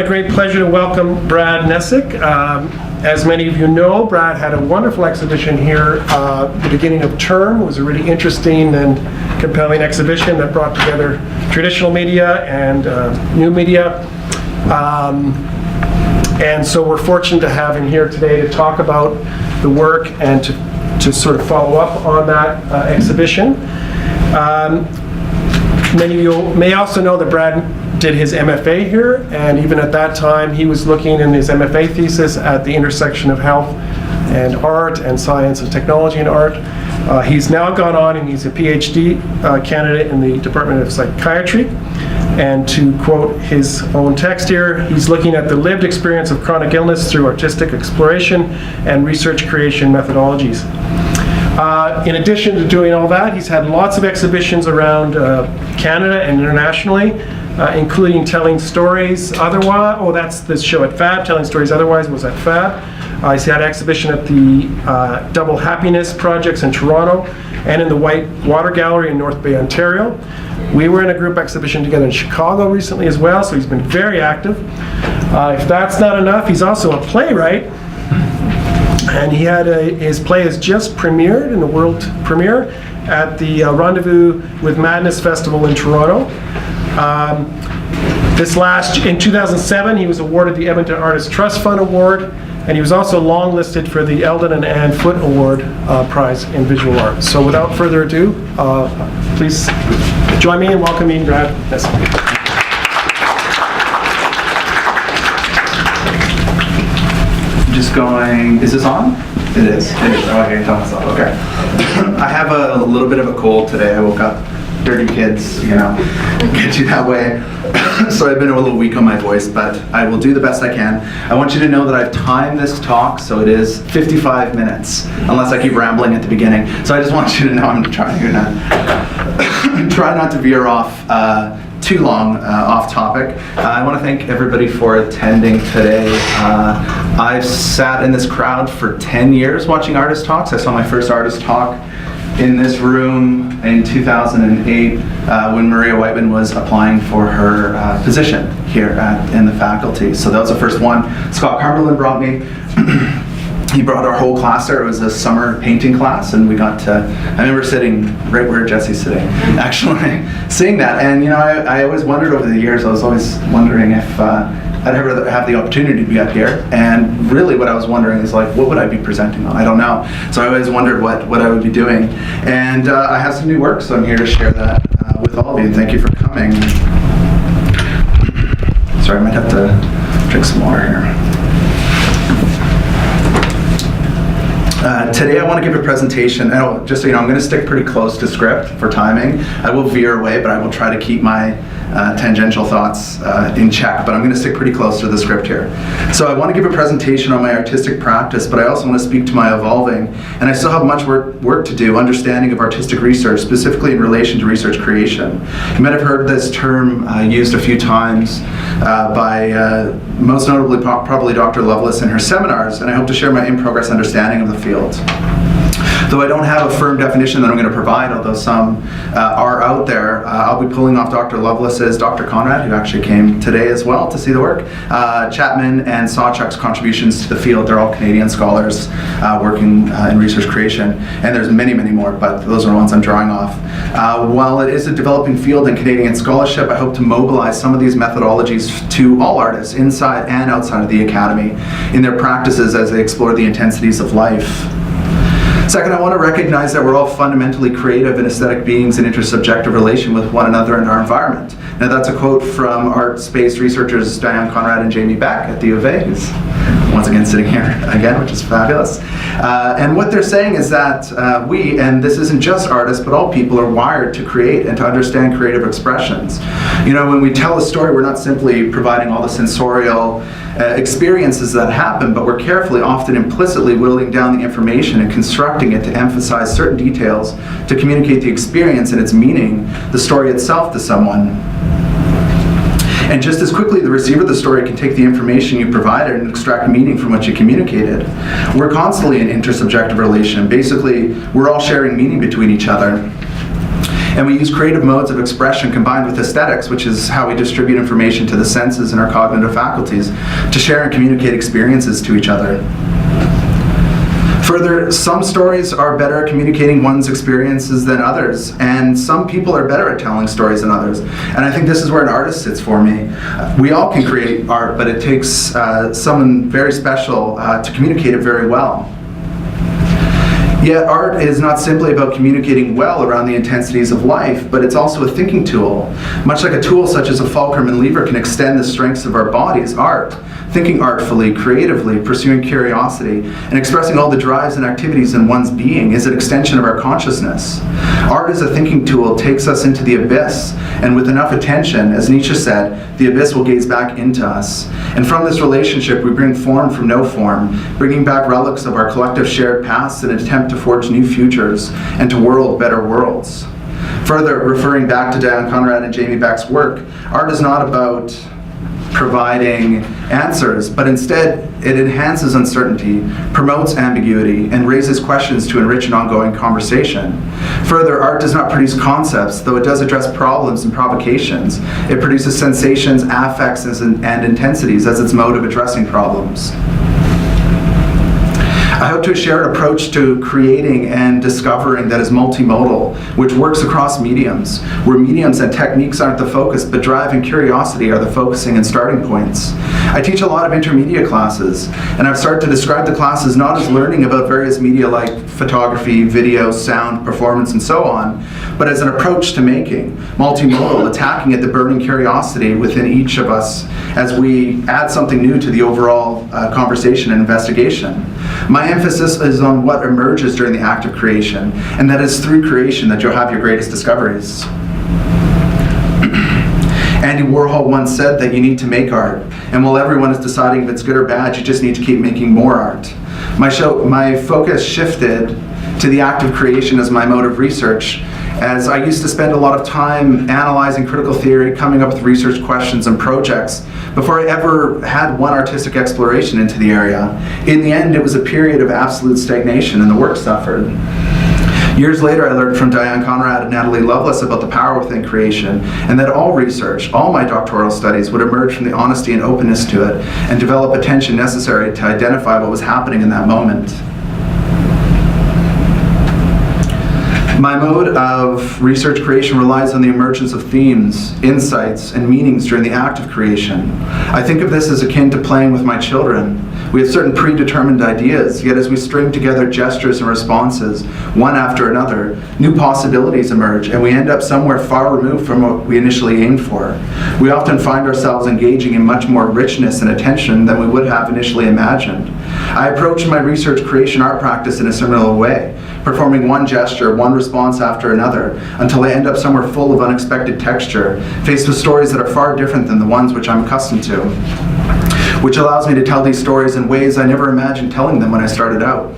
A great pleasure to welcome Brad Necyk. As many of you know, Brad had a wonderful exhibition here at the beginning of term. It was a really interesting and compelling exhibition that brought together traditional media and new media. And so we're fortunate to have him here today to talk about the work and to sort of follow up on that exhibition. Many of you may also know that Brad did his MFA here, and even at that time he was looking in his MFA thesis at the intersection of health and art and science and technology and art. He's now gone on and he's a PhD candidate in the Department of Psychiatry, and to quote his own text here, he's looking at the lived experience of chronic illness through artistic exploration and research creation methodologies. In addition to doing all that, he's had lots of exhibitions around Canada and internationally, including Telling Stories Otherwise. Oh, that's the show at FAB. Telling Stories Otherwise was at FAB. He's had an exhibition at the Double Happiness Projects in Toronto and in the White Water Gallery in North Bay, Ontario. We were in a group exhibition together in Chicago recently as well, so he's been very active. If that's not enough, he's also a playwright. And he had his play has just premiered in the world premiere at the Rendezvous with Madness Festival in Toronto. In 2007, he was awarded the Edmonton Artists Trust Fund Award, and he was also longlisted for the Eldon and Anne Foote Award Prize in Visual Art. So without further ado, please join me in welcoming Brad Necyk. Just going, is this on? It is. It is. Oh, I can tell myself. Okay. I have a little bit of a cold today. I woke up, dirty kids, get you that way. So I've been a little weak on my voice, but I will do the best I can. I want you to know that I've timed this talk, so it is 55 minutes, unless I keep rambling at the beginning. So I just want you to know I'm trying not to veer off too long off topic. I want to thank everybody for attending today. I've sat in this crowd for 10 years watching artist talks. I saw my first artist talk in this room in 2008 when Maria Whiteman was applying for her position here in the faculty. So that was the first one. Scott Cumberland brought me. He brought our whole class there. It was a summer painting class, and we got to, I remember sitting right where Jesse's sitting, actually seeing that. And I always wondered over the years, I was always wondering if I'd ever have the opportunity to be up here. And really what I was wondering is what would I be presenting on? I don't know. So I always wondered what I would be doing. And I have some new work, so I'm here to share that with all of you. Thank you for coming. Sorry, I might have to drink some water here. Today I want to give a presentation, and just so you know, I'm going to stick pretty close to script for timing. I will veer away, but I will try to keep my tangential thoughts in check, but I'm going to stick pretty close to the script here. So I want to give a presentation on my artistic practice, but I also want to speak to my evolving, and I still have much work to do, understanding of artistic research, specifically in relation to research creation. You might have heard this term used a few times by most notably probably Dr. Lovelace in her seminars, and I hope to share my in-progress understanding of the field. Though I don't have a firm definition that I'm going to provide, although some are out there, I'll be pulling off Dr. Lovelace's, Dr. Conrad, who actually came today as well to see the work, Chapman and Sawchuk's contributions to the field. They're all Canadian scholars working in research creation, and there's many, many more, but those are the ones I'm drawing off. While it is a developing field in Canadian scholarship, I hope to mobilize some of these methodologies to all artists inside and outside of the academy in their practices as they explore the intensities of life. Second, I want to recognize that we're all fundamentally creative and aesthetic beings in intersubjective relation with one another and our environment. Now that's a quote from art space researchers Diane Conrad and Jamie Beck at the U of A, who's once again sitting here again, which is fabulous. And what they're saying is that we, and this isn't just artists, but all people are wired to create and to understand creative expressions. When we tell a story, we're not simply providing all the sensorial experiences that happen, but we're carefully, often implicitly, whittling down the information and constructing it to emphasize certain details to communicate the experience and its meaning, the story itself, to someone. And just as quickly, the receiver of the story can take the information you provided and extract meaning from what you communicated. We're constantly in intersubjective relation. Basically, we're all sharing meaning between each other. And we use creative modes of expression combined with aesthetics, which is how we distribute information to the senses and our cognitive faculties, to share and communicate experiences to each other. Further, some stories are better at communicating one's experiences than others, and some people are better at telling stories than others. And I think this is where an artist sits for me. We all can create art, but it takes someone very special to communicate it very well. Yet art is not simply about communicating well around the intensities of life, but it's also a thinking tool. Much like a tool such as a fulcrum and lever can extend the strengths of our bodies, art, thinking artfully, creatively, pursuing curiosity, and expressing all the drives and activities in one's being is an extension of our consciousness. Art as a thinking tool takes us into the abyss, and with enough attention, as Nietzsche said, the abyss will gaze back into us. And from this relationship, we bring form from no form, bringing back relics of our collective shared past in an attempt to forge new futures and to world better worlds. Further, referring back to Diane Conrad and Jamie Beck's work, art is not about providing answers, but instead it enhances uncertainty, promotes ambiguity, and raises questions to enrich an ongoing conversation. Further, art does not produce concepts, though it does address problems and provocations. It produces sensations, affects, and intensities as its mode of addressing problems. I hope to share an approach to creating and discovering that is multimodal, which works across mediums, where mediums and techniques aren't the focus, but drive and curiosity are the focusing and starting points. I teach a lot of intermediate classes, and I've started to describe the classes not as learning about various media like photography, video, sound, performance, and so on, but as an approach to making, multimodal, attacking at the burning curiosity within each of us as we add something new to the overall conversation and investigation. My emphasis is on what emerges during the act of creation, and that is through creation that you'll have your greatest discoveries. Andy Warhol once said that you need to make art, and while everyone is deciding if it's good or bad, you just need to keep making more art. My focus shifted to the act of creation as my mode of research, as I used to spend a lot of time analyzing critical theory, coming up with research questions and projects, before I ever had one artistic exploration into the area. In the end, it was a period of absolute stagnation, and the work suffered. Years later, I learned from Diane Conrad and Natalie Lovelace about the power within creation, and that all research, all my doctoral studies, would emerge from the honesty and openness to it, and develop attention necessary to identify what was happening in that moment. My mode of research creation relies on the emergence of themes, insights, and meanings during the act of creation. I think of this as akin to playing with my children. We have certain predetermined ideas, yet as we string together gestures and responses, one after another, new possibilities emerge, and we end up somewhere far removed from what we initially aimed for. We often find ourselves engaging in much more richness and attention than we would have initially imagined. I approach my research creation art practice in a similar way, performing one gesture, one response after another, until I end up somewhere full of unexpected texture, faced with stories that are far different than the ones which I'm accustomed to, which allows me to tell these stories in ways I never imagined telling them when I started out.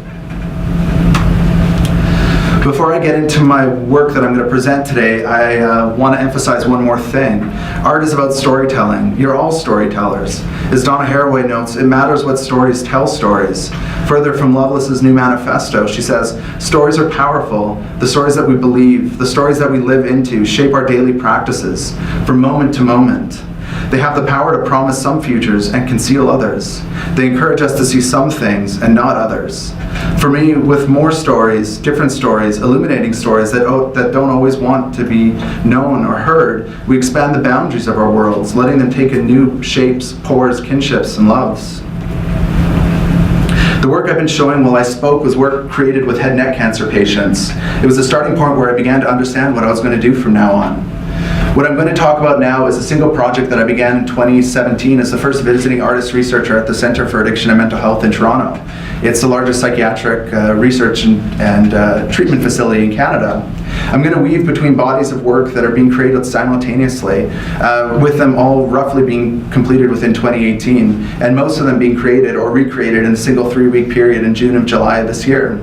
Before I get into my work that I'm going to present today, I want to emphasize one more thing. Art is about storytelling. You're all storytellers. As Donna Haraway notes, it matters what stories tell stories. Further, from Lovelace's new manifesto, she says, stories are powerful. The stories that we believe, the stories that we live into, shape our daily practices from moment to moment. They have the power to promise some futures and conceal others. They encourage us to see some things and not others. For me, with more stories, different stories, illuminating stories that don't always want to be known or heard, we expand the boundaries of our worlds, letting them take in new shapes, pores, kinships, and loves. The work I've been showing while I spoke was work created with head and neck cancer patients. It was the starting point where I began to understand what I was going to do from now on. What I'm going to talk about now is a single project that I began in 2017 as the first visiting artist researcher at the Centre for Addiction and Mental Health in Toronto. It's the largest psychiatric research and treatment facility in Canada. I'm going to weave between bodies of work that are being created simultaneously, with them all roughly being completed within 2018, and most of them being created or recreated in a single 3-week period in June and July of this year.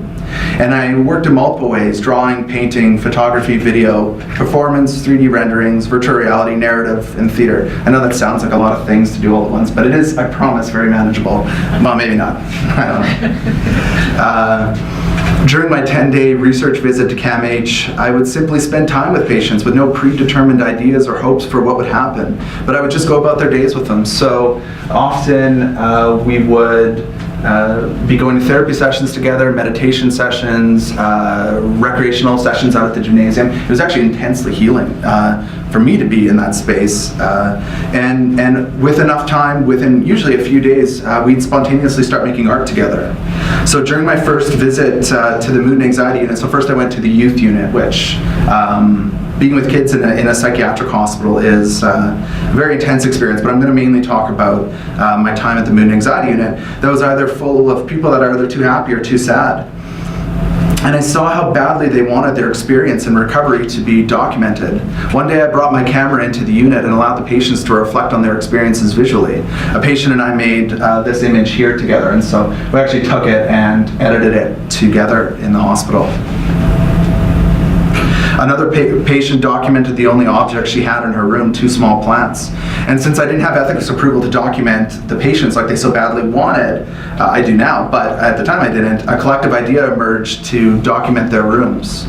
And I worked in multiple ways: drawing, painting, photography, video, performance, 3D renderings, virtual reality, narrative, and theater. I know that sounds like a lot of things to do all at once, but it is, I promise, very manageable. Well, maybe not. I don't know. During my 10-day research visit to CAMH, I would simply spend time with patients with no predetermined ideas or hopes for what would happen, but I would just go about their days with them. So often we would be going to therapy sessions together, meditation sessions, recreational sessions out at the gymnasium. It was actually intensely healing for me to be in that space. And with enough time, within usually a few days, we'd spontaneously start making art together. So during my first visit to the mood and anxiety unit, so first I went to the youth unit, which being with kids in a psychiatric hospital is a very intense experience, but I'm going to mainly talk about my time at the mood and anxiety unit that was either full of people that are either too happy or too sad. And I saw how badly they wanted their experience in recovery to be documented. One day I brought my camera into the unit and allowed the patients to reflect on their experiences visually. A patient and I made this image here together, and so we actually took it and edited it together in the hospital. Another patient documented the only object she had in her room, 2 small plants. And since I didn't have ethics approval to document the patients like they so badly wanted, I do now, but at the time I didn't, a collective idea emerged to document their rooms.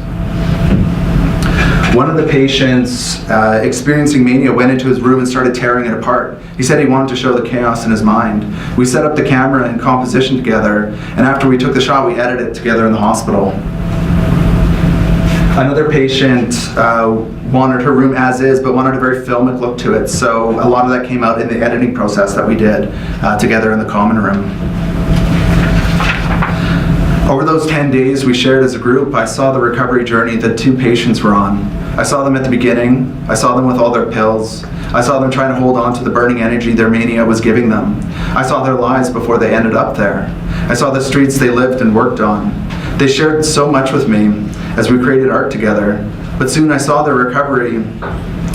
One of the patients experiencing mania went into his room and started tearing it apart. He said he wanted to show the chaos in his mind. We set up the camera and composition together, and after we took the shot, we edited it together in the hospital. Another patient wanted her room as is, but wanted a very filmic look to it, so a lot of that came out in the editing process that we did together in the common room. Over those 10 days we shared as a group, I saw the recovery journey that 2 patients were on. I saw them at the beginning, I saw them with all their pills, I saw them trying to hold on to the burning energy their mania was giving them. I saw their lives before they ended up there. I saw the streets they lived and worked on. They shared so much with me as we created art together, but soon I saw their recovery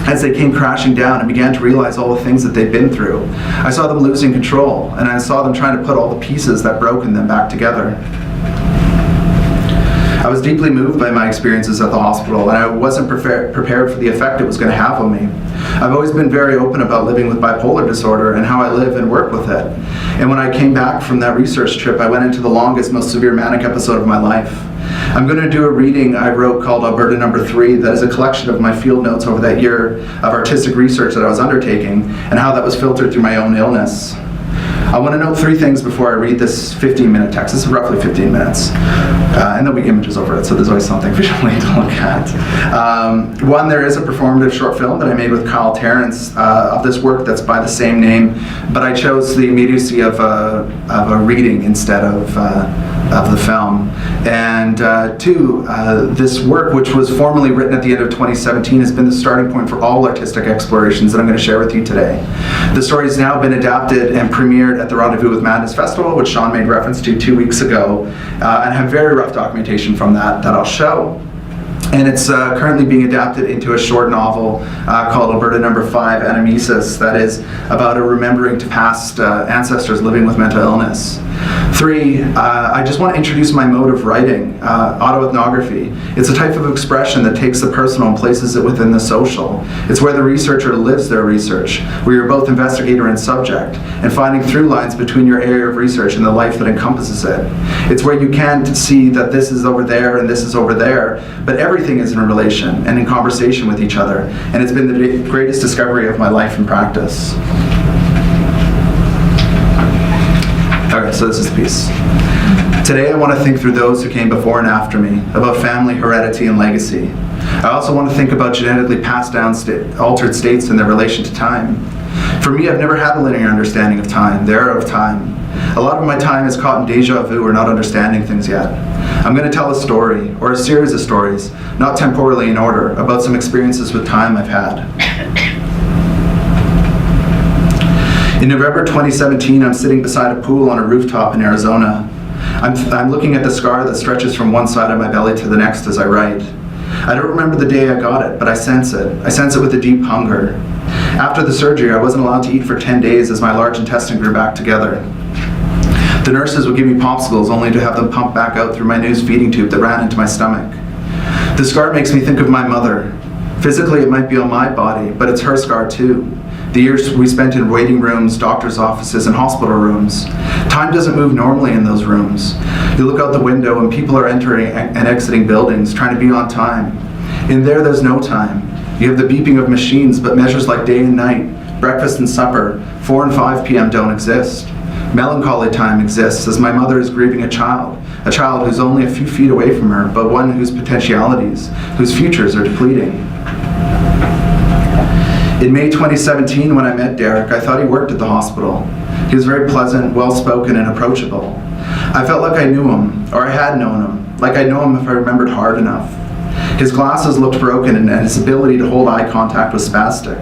as they came crashing down and began to realize all the things that they'd been through. I saw them losing control, and I saw them trying to put all the pieces that broke in them back together. I was deeply moved by my experiences at the hospital, and I wasn't prepared for the effect it was going to have on me. I've always been very open about living with bipolar disorder and how I live and work with it. And when I came back from that research trip, I went into the longest, most severe manic episode of my life. I'm going to do a reading I wrote called Alberta number 3 that is a collection of my field notes over that year of artistic research that I was undertaking and how that was filtered through my own illness. I want to note 3 things before I read this 15-minute text. This is roughly 15 minutes. And there'll be images over it, so there's always something visually to look at. One, there is a performative short film that I made with Kyle Terrence of this work that's by the same name, but I chose the immediacy of a reading instead of the film. And 2, this work, which was formally written at the end of 2017, has been the starting point for all artistic explorations that I'm going to share with you today. The story has now been adapted and premiered at the Rendezvous with Madness Festival, which Sean made reference to 2 weeks ago, and have very rough documentation from that I'll show. And it's currently being adapted into a short novel called Alberta number 5, Anamnesis, that is about a remembering to past ancestors living with mental illness. 3, I just want to introduce my mode of writing, autoethnography. It's a type of expression that takes the personal and places it within the social. It's where the researcher lives their research, where you're both investigator and subject, and finding through lines between your area of research and the life that encompasses it. It's where you can't see that this is over there and this is over there, but everything is in a relation and in conversation with each other, and it's been the greatest discovery of my life and practice. Okay, so this is the piece. Today I want to think through those who came before and after me, about family, heredity, and legacy. I also want to think about genetically passed down altered states and their relation to time. For me, I've never had a linear understanding of time, the era of time. A lot of my time is caught in deja vu or not understanding things yet. I'm going to tell a story, or a series of stories, not temporally in order, about some experiences with time I've had. In November 2017, I'm sitting beside a pool on a rooftop in Arizona. I'm looking at the scar that stretches from one side of my belly to the next as I write. I don't remember the day I got it, but I sense it. I sense it with a deep hunger. After the surgery, I wasn't allowed to eat for 10 days as my large intestine grew back together. The nurses would give me popsicles only to have them pumped back out through my news feeding tube that ran into my stomach. The scar makes me think of my mother. Physically, it might be on my body, but it's her scar too. the years we spent in waiting rooms, doctor's offices, and hospital rooms. Time doesn't move normally in those rooms. You look out the window and people are entering and exiting buildings, trying to be on time. In there's no time. You have the beeping of machines, but measures like day and night, breakfast and supper, 4 and 5 p.m. don't exist. Melancholy time exists as my mother is grieving a child who's only a few feet away from her, but one whose potentialities, whose futures are depleting. In May 2017, when I met Derek, I thought he worked at the hospital. He was very pleasant, well-spoken, and approachable. I felt like I knew him, or I had known him, like I'd know him if I remembered hard enough. His glasses looked broken, and his ability to hold eye contact was spastic.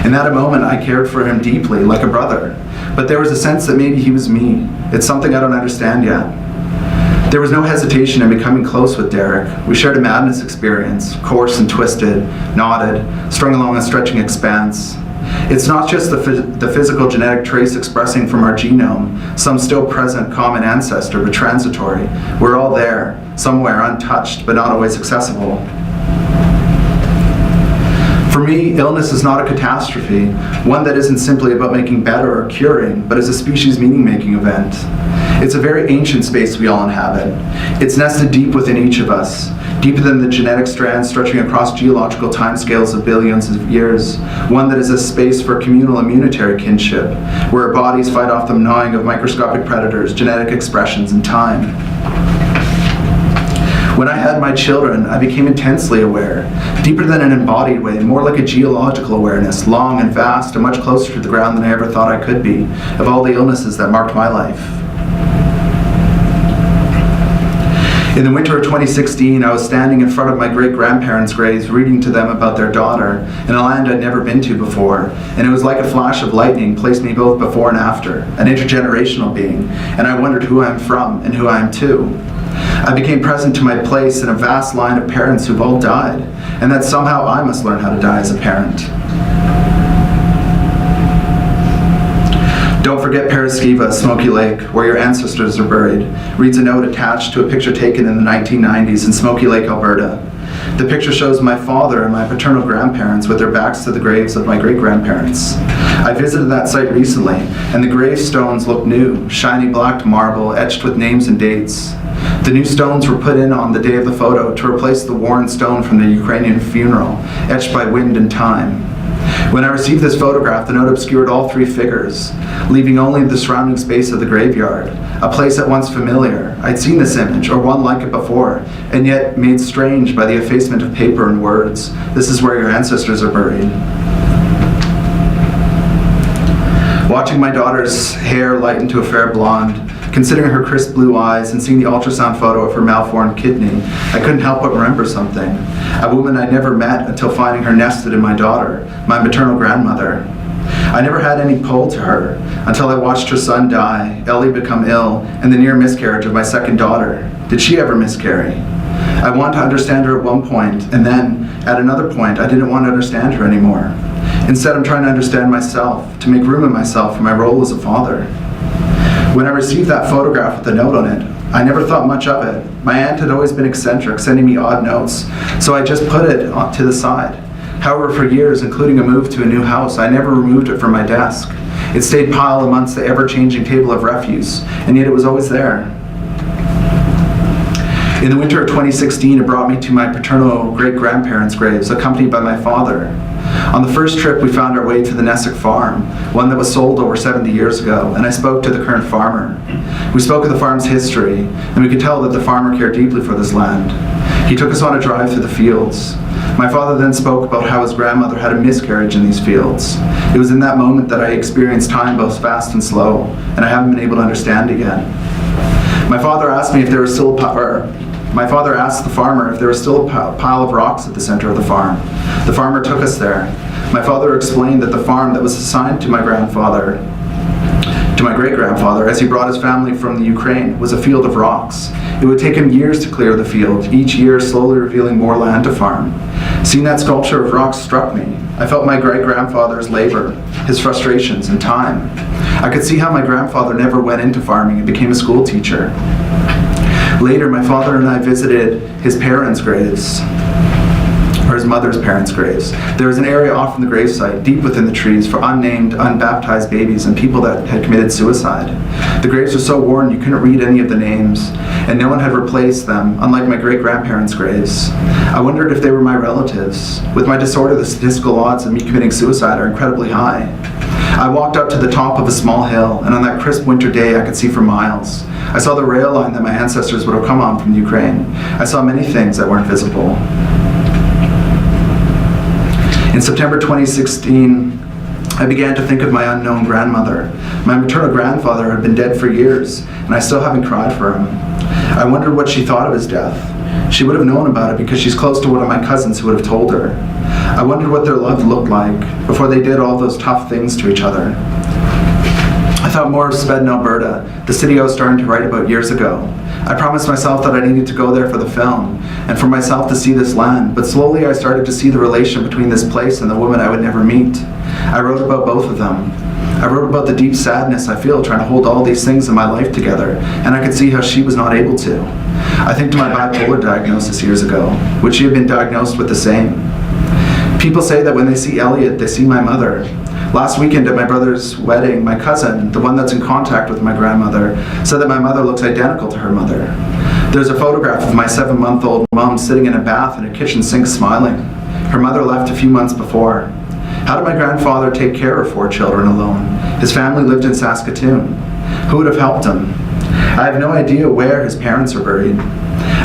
In that moment, I cared for him deeply, like a brother, but there was a sense that maybe he was me. It's something I don't understand yet. There was no hesitation in becoming close with Derek. We shared a madness experience, coarse and twisted, knotted, strung along a stretching expanse. It's not just the physical genetic trace expressing from our genome, some still present common ancestor, but transitory. We're all there, somewhere untouched, but not always accessible. For me, illness is not a catastrophe, one that isn't simply about making better or curing, but is a species meaning-making event. It's a very ancient space we all inhabit. It's nested deep within each of us, deeper than the genetic strands stretching across geological timescales of billions of years, one that is a space for communal immunitary kinship, where our bodies fight off the gnawing of microscopic predators, genetic expressions, and time. When I had my children, I became intensely aware, deeper than an embodied way, more like a geological awareness, long and vast and much closer to the ground than I ever thought I could be, of all the illnesses that marked my life. In the winter of 2016, I was standing in front of my great-grandparents' graves reading to them about their daughter in a land I'd never been to before, and it was like a flash of lightning placed me both before and after, an intergenerational being, and I wondered who I'm from and who I am to. I became present to my place in a vast line of parents who've all died, and that somehow I must learn how to die as a parent. Don't forget Paraskiva, Smokey Lake, where your ancestors are buried, reads a note attached to a picture taken in the 1990s in Smokey Lake, Alberta. The picture shows my father and my paternal grandparents with their backs to the graves of my great-grandparents. I visited that site recently, and the gravestones look new, shiny black marble etched with names and dates. The new stones were put in on the day of the photo to replace the worn stone from the Ukrainian funeral, etched by wind and time. When I received this photograph, the note obscured all 3 figures, leaving only the surrounding space of the graveyard, a place at once familiar. I'd seen this image, or one like it before, and yet made strange by the effacement of paper and words. This is where your ancestors are buried. Watching my daughter's hair lighten to a fair blonde, considering her crisp blue eyes and seeing the ultrasound photo of her malformed kidney, I couldn't help but remember something. A woman I'd never met until finding her nested in my daughter, my maternal grandmother. I never had any pull to her until I watched her son die, Ellie become ill, and the near miscarriage of my second daughter. Did she ever miscarry? I wanted to understand her at one point, and then, at another point, I didn't want to understand her anymore. Instead, I'm trying to understand myself, to make room in myself for my role as a father. When I received that photograph with the note on it, I never thought much of it. My aunt had always been eccentric, sending me odd notes, so I just put it to the side. However, for years, including a move to a new house, I never removed it from my desk. It stayed piled amongst the ever-changing table of refuse, and yet it was always there. In the winter of 2016, it brought me to my paternal great-grandparents' graves, accompanied by my father. On the first trip, we found our way to the Necyk Farm, one that was sold over 70 years ago, and I spoke to the current farmer. We spoke of the farm's history, and we could tell that the farmer cared deeply for this land. He took us on a drive through the fields. My father then spoke about how his grandmother had a miscarriage in these fields. It was in that moment that I experienced time both fast and slow, and I haven't been able to understand it yet. My father asked the farmer if there was still a pile of rocks at the center of the farm. The farmer took us there. My father explained that the farm that was assigned to my great-grandfather, as he brought his family from the Ukraine, was a field of rocks. It would take him years to clear the field, each year slowly revealing more land to farm. Seeing that sculpture of rocks struck me. I felt my great-grandfather's labor, his frustrations, and time. I could see how my grandfather never went into farming and became a school teacher. Later, my father and I visited his parents' graves, or his mother's parents' graves. There was an area off from the gravesite, deep within the trees, for unnamed, unbaptized babies and people that had committed suicide. The graves were so worn you couldn't read any of the names, and no one had replaced them, unlike my great-grandparents' graves. I wondered if they were my relatives. With my disorder, the statistical odds of me committing suicide are incredibly high. I walked up to the top of a small hill, and on that crisp winter day I could see for miles. I saw the rail line that my ancestors would have come on from Ukraine. I saw many things that weren't visible. In September 2016, I began to think of my unknown grandmother. My maternal grandfather had been dead for years, and I still haven't cried for him. I wondered what she thought of his death. She would have known about it because she's close to one of my cousins who would have told her. I wondered what their love looked like before they did all those tough things to each other. I thought more of Sped in Alberta, the city I was starting to write about years ago. I promised myself that I needed to go there for the film, and for myself to see this land, but slowly I started to see the relation between this place and the woman I would never meet. I wrote about both of them. I wrote about the deep sadness I feel trying to hold all these things in my life together, and I could see how she was not able to. I think to my bipolar diagnosis years ago, would she have been diagnosed with the same? People say that when they see Elliot, they see my mother. Last weekend at my brother's wedding, my cousin, the one that's in contact with my grandmother, said that my mother looks identical to her mother. There's a photograph of my 7-month-old mom sitting in a bath in a kitchen sink smiling. Her mother left a few months before. How did my grandfather take care of 4 children alone? His family lived in Saskatoon. Who would have helped him? I have no idea where his parents are buried.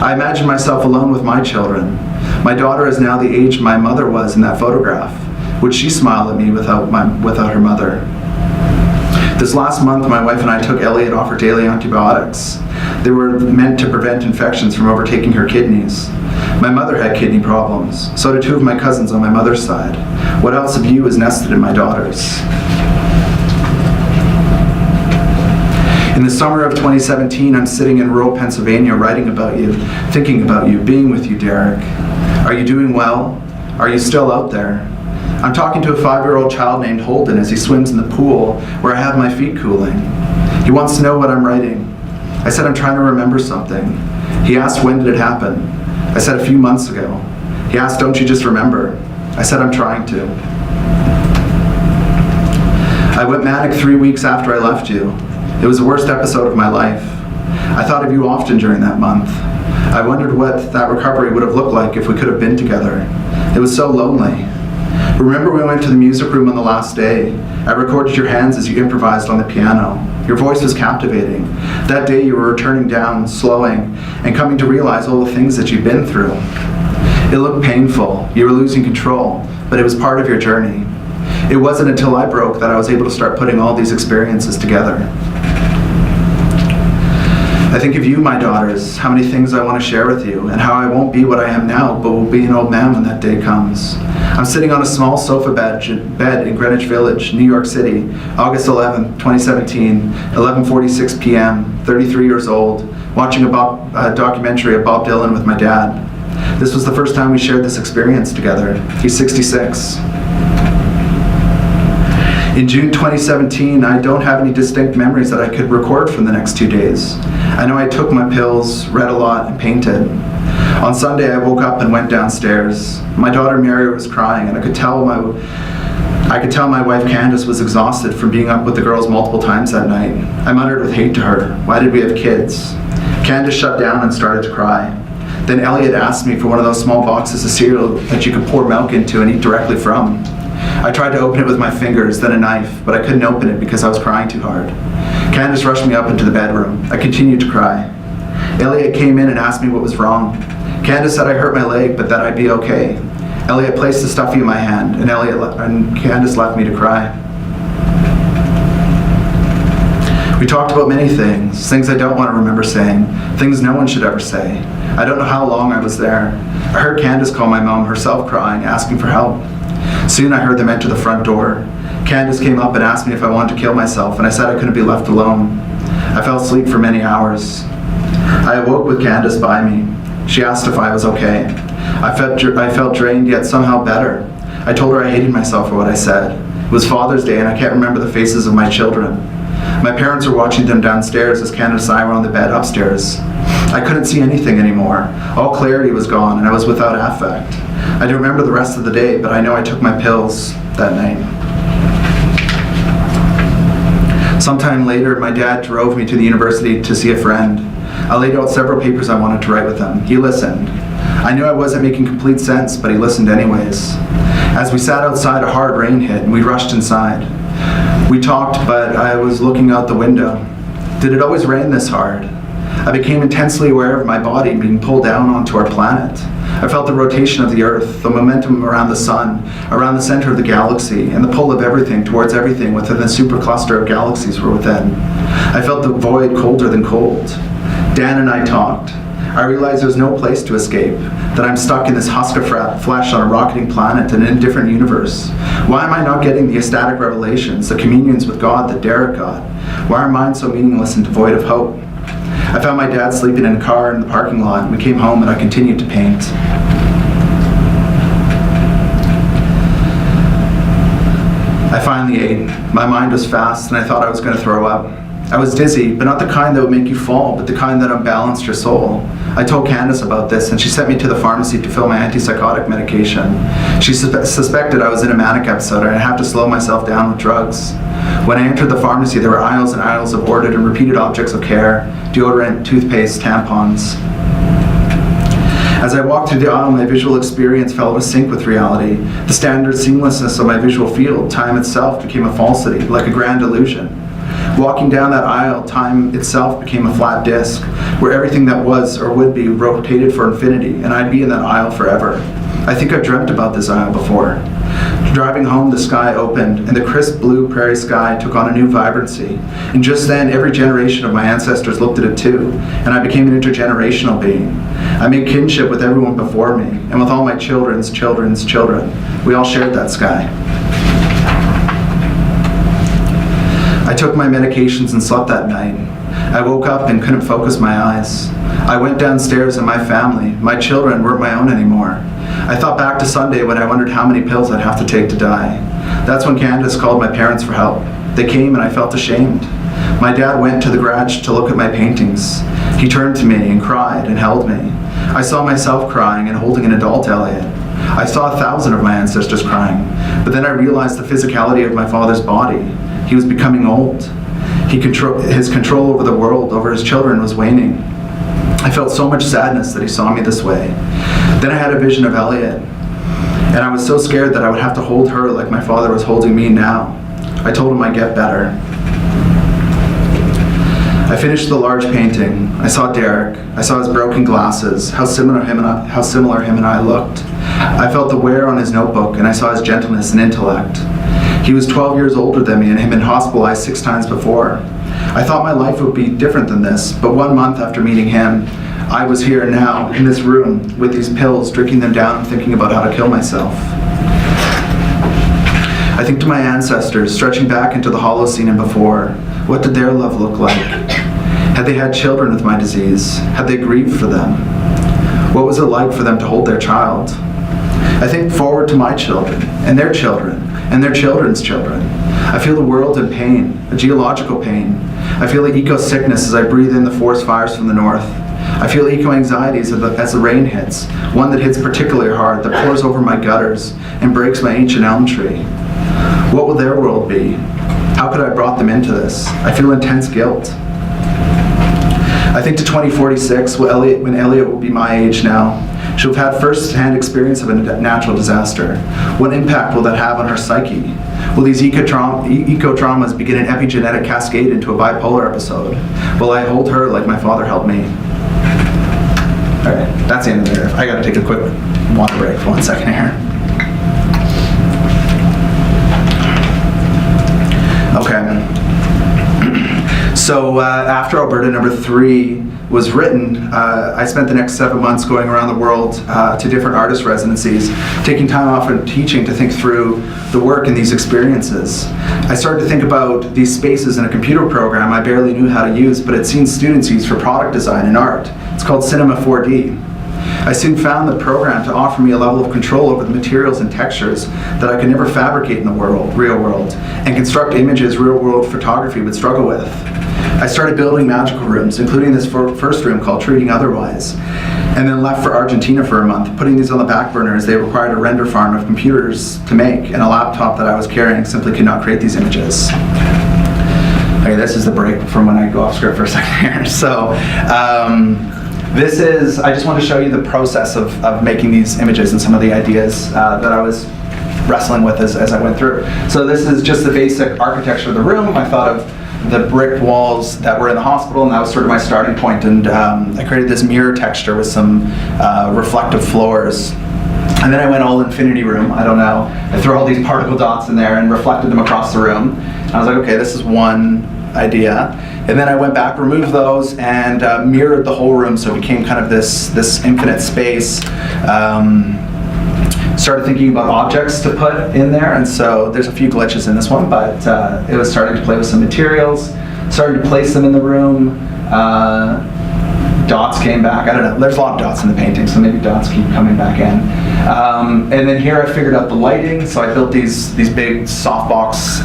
I imagine myself alone with my children. My daughter is now the age my mother was in that photograph. Would she smile at me without her mother? This last month, my wife and I took Elliot off her daily antibiotics. They were meant to prevent infections from overtaking her kidneys. My mother had kidney problems. So did 2 of my cousins on my mother's side. What else of you is nested in my daughter's? In the summer of 2017, I'm sitting in rural Pennsylvania writing about you, thinking about you, being with you, Derek. Are you doing well? Are you still out there? I'm talking to a 5-year-old child named Holden as he swims in the pool where I have my feet cooling. He wants to know what I'm writing. I said I'm trying to remember something. He asked when did it happen. I said a few months ago. He asked, don't you just remember? I said I'm trying to. I went manic 3 weeks after I left you. It was the worst episode of my life. I thought of you often during that month. I wondered what that recovery would have looked like if we could have been together. It was so lonely. Remember we went to the music room on the last day. I recorded your hands as you improvised on the piano. Your voice was captivating. That day you were returning down, slowing, and coming to realize all the things that you'd been through. It looked painful. You were losing control, but it was part of your journey. It wasn't until I broke that I was able to start putting all these experiences together. I think of you, my daughters, how many things I want to share with you, and how I won't be what I am now, but will be an old man when that day comes. I'm sitting on a small sofa bed in Greenwich Village, New York City, August 11, 2017, 11:46 p.m., 33 years old, watching a documentary of Bob Dylan with my dad. This was the first time we shared this experience together. He's 66. In June 2017, I don't have any distinct memories that I could record from the next 2 days. I know I took my pills, read a lot, and painted. On Sunday, I woke up and went downstairs. My daughter Mary was crying, and I could tell my wife Candace was exhausted from being up with the girls multiple times that night. I muttered with hate to her, why did we have kids? Candace shut down and started to cry. Then Elliot asked me for one of those small boxes of cereal that you could pour milk into and eat directly from. I tried to open it with my fingers, then a knife, but I couldn't open it because I was crying too hard. Candace rushed me up into the bedroom. I continued to cry. Elliot came in and asked me what was wrong. Candace said I hurt my leg, but that I'd be okay. Elliot placed the stuffy in my hand, and Candace left me to cry. We talked about many things I don't want to remember saying, things no one should ever say. I don't know how long I was there. I heard Candace call my mom, herself crying, asking for help. Soon I heard them enter the front door. Candace came up and asked me if I wanted to kill myself, and I said I couldn't be left alone. I fell asleep for many hours. I awoke with Candace by me. She asked if I was okay. I felt drained, yet somehow better. I told her I hated myself for what I said. It was Father's Day, and I can't remember the faces of my children. My parents were watching them downstairs as Candace and I were on the bed upstairs. I couldn't see anything anymore. All clarity was gone, and I was without affect. I don't remember the rest of the day, but I know I took my pills that night. Sometime later, my dad drove me to the university to see a friend. I laid out several papers I wanted to write with him. He listened. I knew I wasn't making complete sense, but he listened anyways. As we sat outside, a hard rain hit, and we rushed inside. We talked, but I was looking out the window. Did it always rain this hard? I became intensely aware of my body being pulled down onto our planet. I felt the rotation of the Earth, the momentum around the sun, around the center of the galaxy, and the pull of everything towards everything within the supercluster of galaxies we're within. I felt the void colder than cold. Dan and I talked. I realized there's no place to escape, that I'm stuck in this husk of flesh on a rocketing planet in a different universe. Why am I not getting the ecstatic revelations, the communions with God that Derek got? Why are mine so meaningless and devoid of hope? I found my dad sleeping in a car in the parking lot, and we came home and I continued to paint. I finally ate. My mind was fast and I thought I was going to throw up. I was dizzy, but not the kind that would make you fall, but the kind that unbalanced your soul. I told Candace about this, and she sent me to the pharmacy to fill my antipsychotic medication. She suspected I was in a manic episode, and I'd have to slow myself down with drugs. When I entered the pharmacy, there were aisles and aisles of ordered and repeated objects of care: deodorant, toothpaste, tampons. As I walked through the aisle, my visual experience fell out of sync with reality. The standard seamlessness of my visual field, time itself, became a falsity, like a grand illusion. Walking down that aisle, time itself became a flat disc, where everything that was or would be rotated for infinity, and I'd be in that aisle forever. I think I've dreamt about this aisle before. Driving home, the sky opened, and the crisp blue prairie sky took on a new vibrancy. And just then, every generation of my ancestors looked at it too, and I became an intergenerational being. I made kinship with everyone before me, and with all my children's children's children. We all shared that sky. I took my medications and slept that night. I woke up and couldn't focus my eyes. I went downstairs and my family, my children, weren't my own anymore. I thought back to Sunday when I wondered how many pills I'd have to take to die. That's when Candace called my parents for help. They came and I felt ashamed. My dad went to the garage to look at my paintings. He turned to me and cried and held me. I saw myself crying and holding an adult Elliot. I saw 1,000 of my ancestors crying, but then I realized the physicality of my father's body. He was becoming old. His control over the world, over his children, was waning. I felt so much sadness that he saw me this way. Then I had a vision of Elliot, and I was so scared that I would have to hold her like my father was holding me now. I told him I'd get better. I finished the large painting. I saw Derek. I saw his broken glasses, how similar him and I looked. I felt the wear on his notebook, and I saw his gentleness and intellect. He was 12 years older than me and had been hospitalized 6 times before. I thought my life would be different than this, but 1 month after meeting him, I was here now, in this room, with these pills, drinking them down and thinking about how to kill myself. I think to my ancestors, stretching back into the Holocene and before. What did their love look like? Had they had children with my disease? Had they grieved for them? What was it like for them to hold their child? I think forward to my children, and their children, and their children's children. I feel the world in pain, a geological pain. I feel the eco-sickness as I breathe in the forest fires from the north. I feel eco-anxieties as the rain hits, one that hits particularly hard, that pours over my gutters and breaks my ancient elm tree. What will their world be? How could I have brought them into this? I feel intense guilt. I think to 2046, when Elliot will be my age now, she'll have had first-hand experience of a natural disaster. What impact will that have on her psyche? Will these eco-traumas begin an epigenetic cascade into a bipolar episode? Will I hold her like my father held me? All right, that's the end of there. I gotta take a quick water break for 1 second here. Okay. So after Alberta #3 was written, I spent the next 7 months going around the world to different artist residencies, taking time off from teaching to think through the work and these experiences. I started to think about these spaces in a computer program I barely knew how to use, but had seen students use for product design and art. It's called Cinema 4D. I soon found the program to offer me a level of control over the materials and textures that I could never fabricate in the real world, and construct images real-world photography would struggle with. I started building magical rooms, including this first room called Treating Otherwise. and then left for Argentina for a month. Putting these on the back burner as they required a render farm of computers to make, and a laptop that I was carrying simply could not create these images. Okay, this is the break from when I go off script for a second here. So I just want to show you the process of making these images and some of the ideas that I was wrestling with as I went through. So this is just the basic architecture of the room. I thought of the brick walls that were in the hospital, and that was sort of my starting point. And I created this mirror texture with some reflective floors. And then I went all infinity room, I don't know. I threw all these particle dots in there and reflected them across the room. And I was like, okay, this is one idea. And then I went back, removed those, and mirrored the whole room, so it became kind of this infinite space. Started thinking about objects to put in there, and so there's a few glitches in this one, but it was starting to play with some materials, started to place them in the room. Dots came back. I don't know, there's a lot of dots in the painting, so maybe dots keep coming back in. And then here I figured out the lighting, so I built these big softbox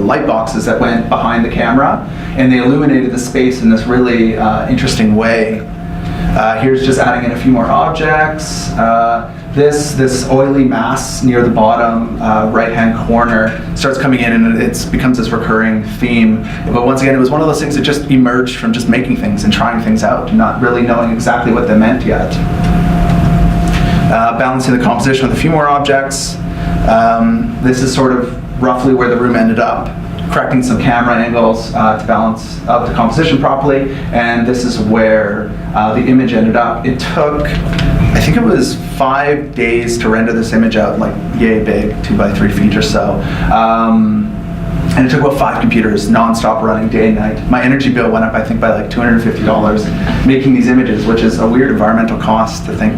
light boxes that went behind the camera, and they illuminated the space in this really interesting way. Here's just adding in a few more objects. This oily mass near the bottom right-hand corner starts coming in, and it becomes this recurring theme. But once again, it was one of those things that just emerged from just making things and trying things out, not really knowing exactly what they meant yet. Balancing the composition with a few more objects. This is sort of roughly where the room ended up. Correcting some camera angles to balance out the composition properly, and this is where the image ended up. It took, I think it was 5 days to render this image out, like yay big, 2 by 3 feet or so. And it took about 5 computers non-stop running day and night. My energy bill went up, I think, by like $250 making these images, which is a weird environmental cost to think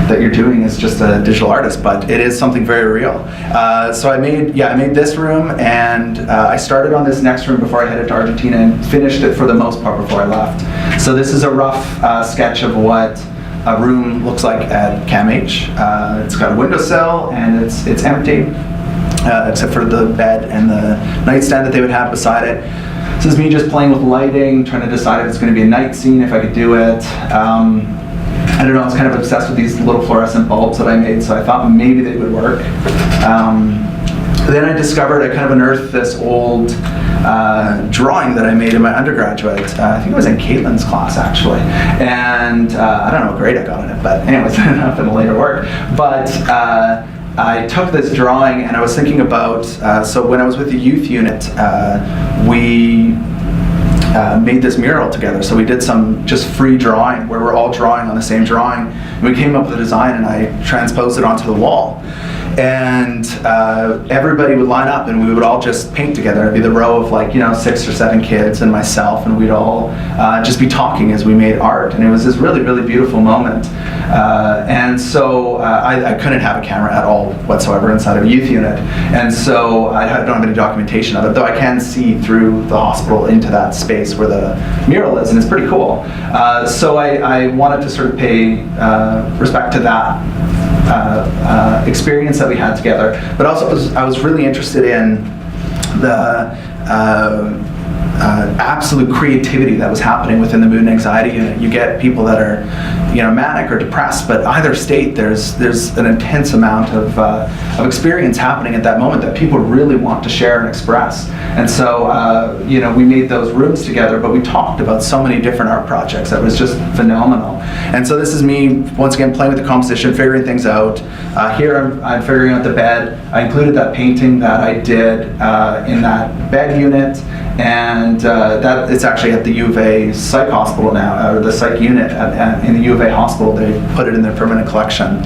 that you're doing as just a digital artist, but it is something very real. So I made this room, and I started on this next room before I headed to Argentina and finished it for the most part before I left. So this is a rough sketch of what a room looks like at CAMH. It's got a windowsill, and it's empty. Except for the bed and the nightstand that they would have beside it. This is me just playing with lighting, trying to decide if it's going to be a night scene, if I could do it. I don't know, I was kind of obsessed with these little fluorescent bulbs that I made, so I thought maybe they would work. Then I discovered, I kind of unearthed this old drawing that I made in my undergraduate. I think it was in Caitlin's class, actually. And I don't know what grade I got in it, but anyways, enough in the later work. But I took this drawing, and I was thinking about, so when I was with the youth unit, we made this mural together. So we did some just free drawing where we're all drawing on the same drawing. And we came up with a design, and I transposed it onto the wall. And everybody would line up, and we would all just paint together. It'd be the row of 6 or 7 kids and myself, and we'd all just be talking as we made art. And it was this really, really beautiful moment. And so I couldn't have a camera at all whatsoever inside of a youth unit. And so I don't have any documentation of it, though I can see through the hospital into that space where the mural is, and it's pretty cool. So I wanted to sort of pay respect to that experience that we had together, but also I was really interested in the absolute creativity that was happening within the mood and anxiety unit. You get people that are manic or depressed, but either state there's an intense amount of experience happening at that moment that people really want to share and express. And so we made those rooms together, but we talked about so many different art projects that was just phenomenal. And so this is me once again playing with the composition, figuring things out. Here I'm figuring out the bed. I included that painting that I did in that bed unit, and that it's actually at the U of A psych hospital now, or the psych unit in the U of A hospital. They put it in their permanent collection.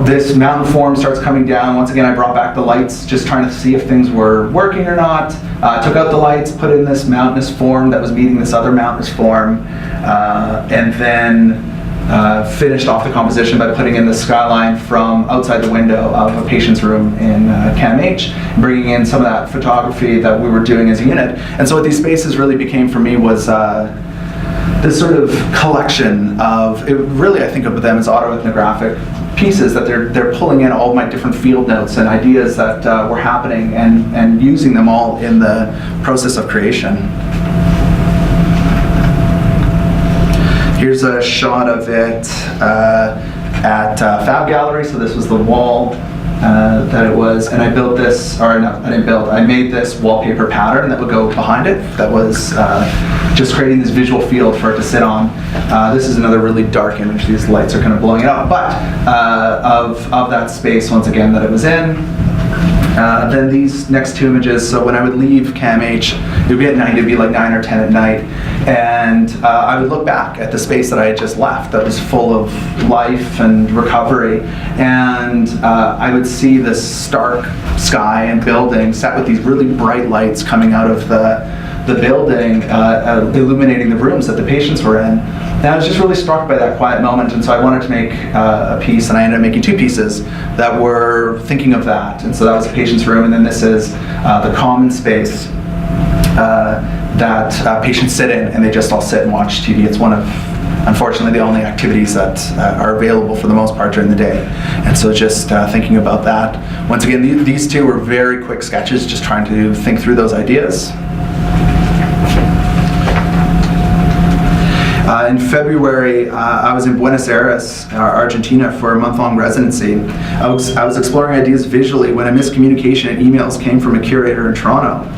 This mountain form starts coming down. Once again, I brought back the lights, just trying to see if things were working or not. Took out the lights, put in this mountainous form that was meeting this other mountainous form, and then finished off the composition by putting in the skyline from outside the window of a patient's room in CAMH, bringing in some of that photography that we were doing as a unit. And so what these spaces really became for me was this sort of collection of, I think of them as autoethnographic pieces that they're pulling in all of my different field notes and ideas that were happening and using them all in the process of creation. Here's a shot of it at Fab Gallery. So this was the wall that it was, and I built this, or no, I didn't build, I made this wallpaper pattern that would go behind it that was just creating this visual field for it to sit on. This is another really dark image. These lights are kind of blowing it up, but of that space, once again, that it was in. Then these next two images, so when I would leave CAMH, it would be at night, it would be like 9 or 10 at night, and I would look back at the space that I had just left that was full of life and recovery, and I would see this stark sky and building set with these really bright lights coming out of the building, illuminating the rooms that the patients were in. And I was just really struck by that quiet moment, and so I wanted to make a piece, and I ended up making two pieces that were thinking of that. And so that was a patient's room, and then this is the common space that patients sit in, and they just all sit and watch TV. It's one of, unfortunately, the only activities that are available for the most part during the day. And so just thinking about that. Once again, these two were very quick sketches, just trying to think through those ideas. In February, I was in Buenos Aires, Argentina, for a month-long residency. I was exploring ideas visually when a miscommunication in emails came from a curator in Toronto.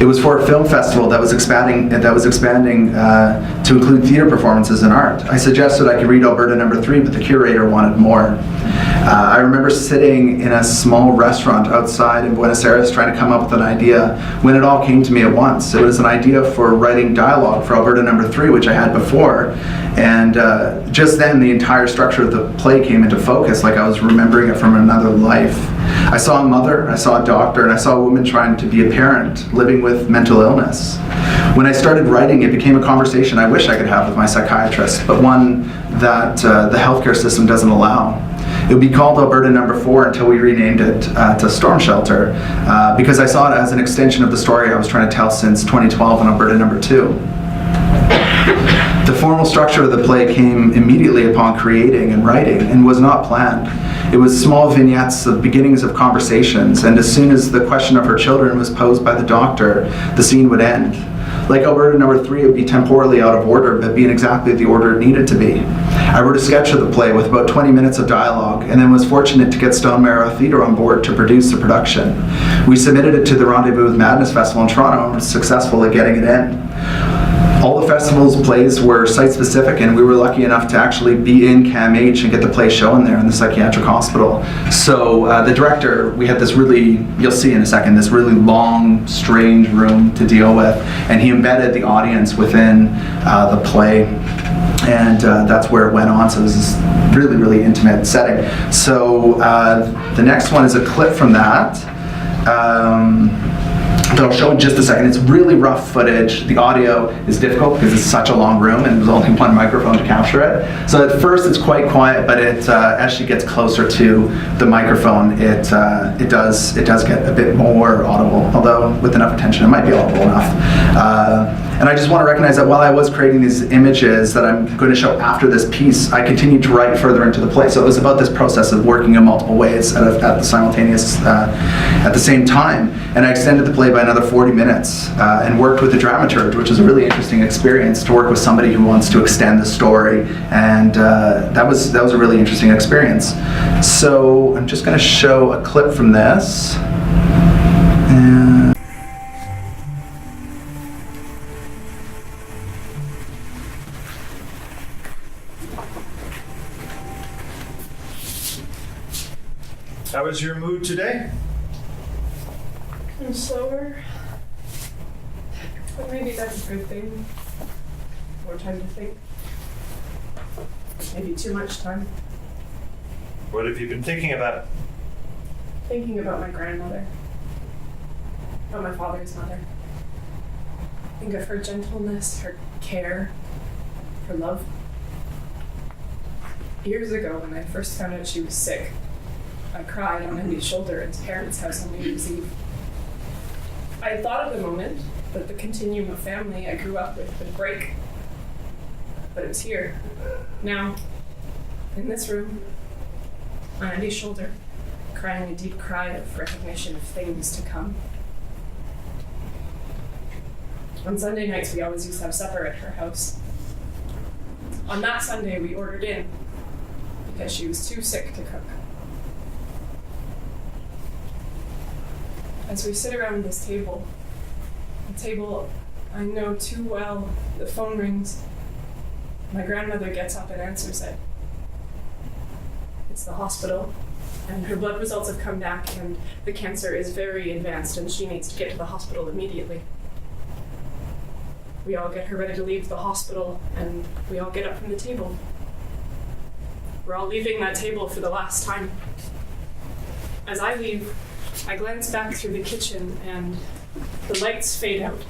It was for a film festival that was expanding to include theater performances and art. I suggested I could read Alberta No. 3, but the curator wanted more. I remember sitting in a small restaurant outside in Buenos Aires trying to come up with an idea when it all came to me at once. It was an idea for writing dialogue for Alberta No. 3, which I had before, and just then the entire structure of the play came into focus, like I was remembering it from another life. I saw a mother, I saw a doctor, and I saw a woman trying to be a parent living with mental illness. When I started writing, it became a conversation I wish I could have with my psychiatrist, but one that the healthcare system doesn't allow. It would be called Alberta No. 4 until we renamed it to Storm Shelter, because I saw it as an extension of the story I was trying to tell since 2012 in Alberta No. 2. The formal structure of the play came immediately upon creating and writing and was not planned. It was small vignettes of beginnings of conversations, and as soon as the question of her children was posed by the doctor, the scene would end. Like Alberta No. 3, it would be temporally out of order, but be in exactly the order it needed to be. I wrote a sketch of the play with about 20 minutes of dialogue, and then was fortunate to get Stone Marrow Theatre on board to produce the production. We submitted it to the Rendezvous with Madness Festival in Toronto and were successful at getting it in. All the festival's plays were site-specific, and we were lucky enough to actually be in CAMH and get the play shown there in the psychiatric hospital. So the director, we had this really, you'll see in a second, this really long, strange room to deal with, and he embedded the audience within the play, and that's where it went on. So it was this really, really intimate setting. So the next one is a clip from that. That I'll show in just a second. It's really rough footage. The audio is difficult because it's such a long room and there's only one microphone to capture it. So at first it's quite quiet, but as she gets closer to the microphone, it does get a bit more audible. Although with enough attention, it might be audible enough. And I just want to recognize that while I was creating these images that I'm going to show after this piece, I continued to write further into the play. So it was about this process of working in multiple ways at the same time. And I extended the play by another 40 minutes and worked with the dramaturg, which is a really interesting experience to work with somebody who wants to extend the story. And that was a really interesting experience. So I'm just going to show a clip from this. How was your mood today? I'm slower. But maybe that's a good thing. More time to think. Maybe too much time. What have you been thinking about? Thinking about my grandmother. About my father's mother. Think of her gentleness, her care, her love. Years ago, when I first found out she was sick, I cried on Andy's shoulder at his parents' house on New Year's Eve. I had thought at the moment that the continuum of family I grew up with would break. But it was here, now, in this room, on Andy's shoulder, crying a deep cry of recognition of things to come. On Sunday nights, we always used to have supper at her house. On that Sunday, we ordered in because she was too sick to cook. As we sit around this table, a table I know too well, the phone rings. My grandmother gets up and answers it. It's the hospital, and her blood results have come back, and the cancer is very advanced, and she needs to get to the hospital immediately. We all get her ready to leave the hospital, and we all get up from the table. We're all leaving that table for the last time. As I leave, I glance back through the kitchen, and the lights fade out,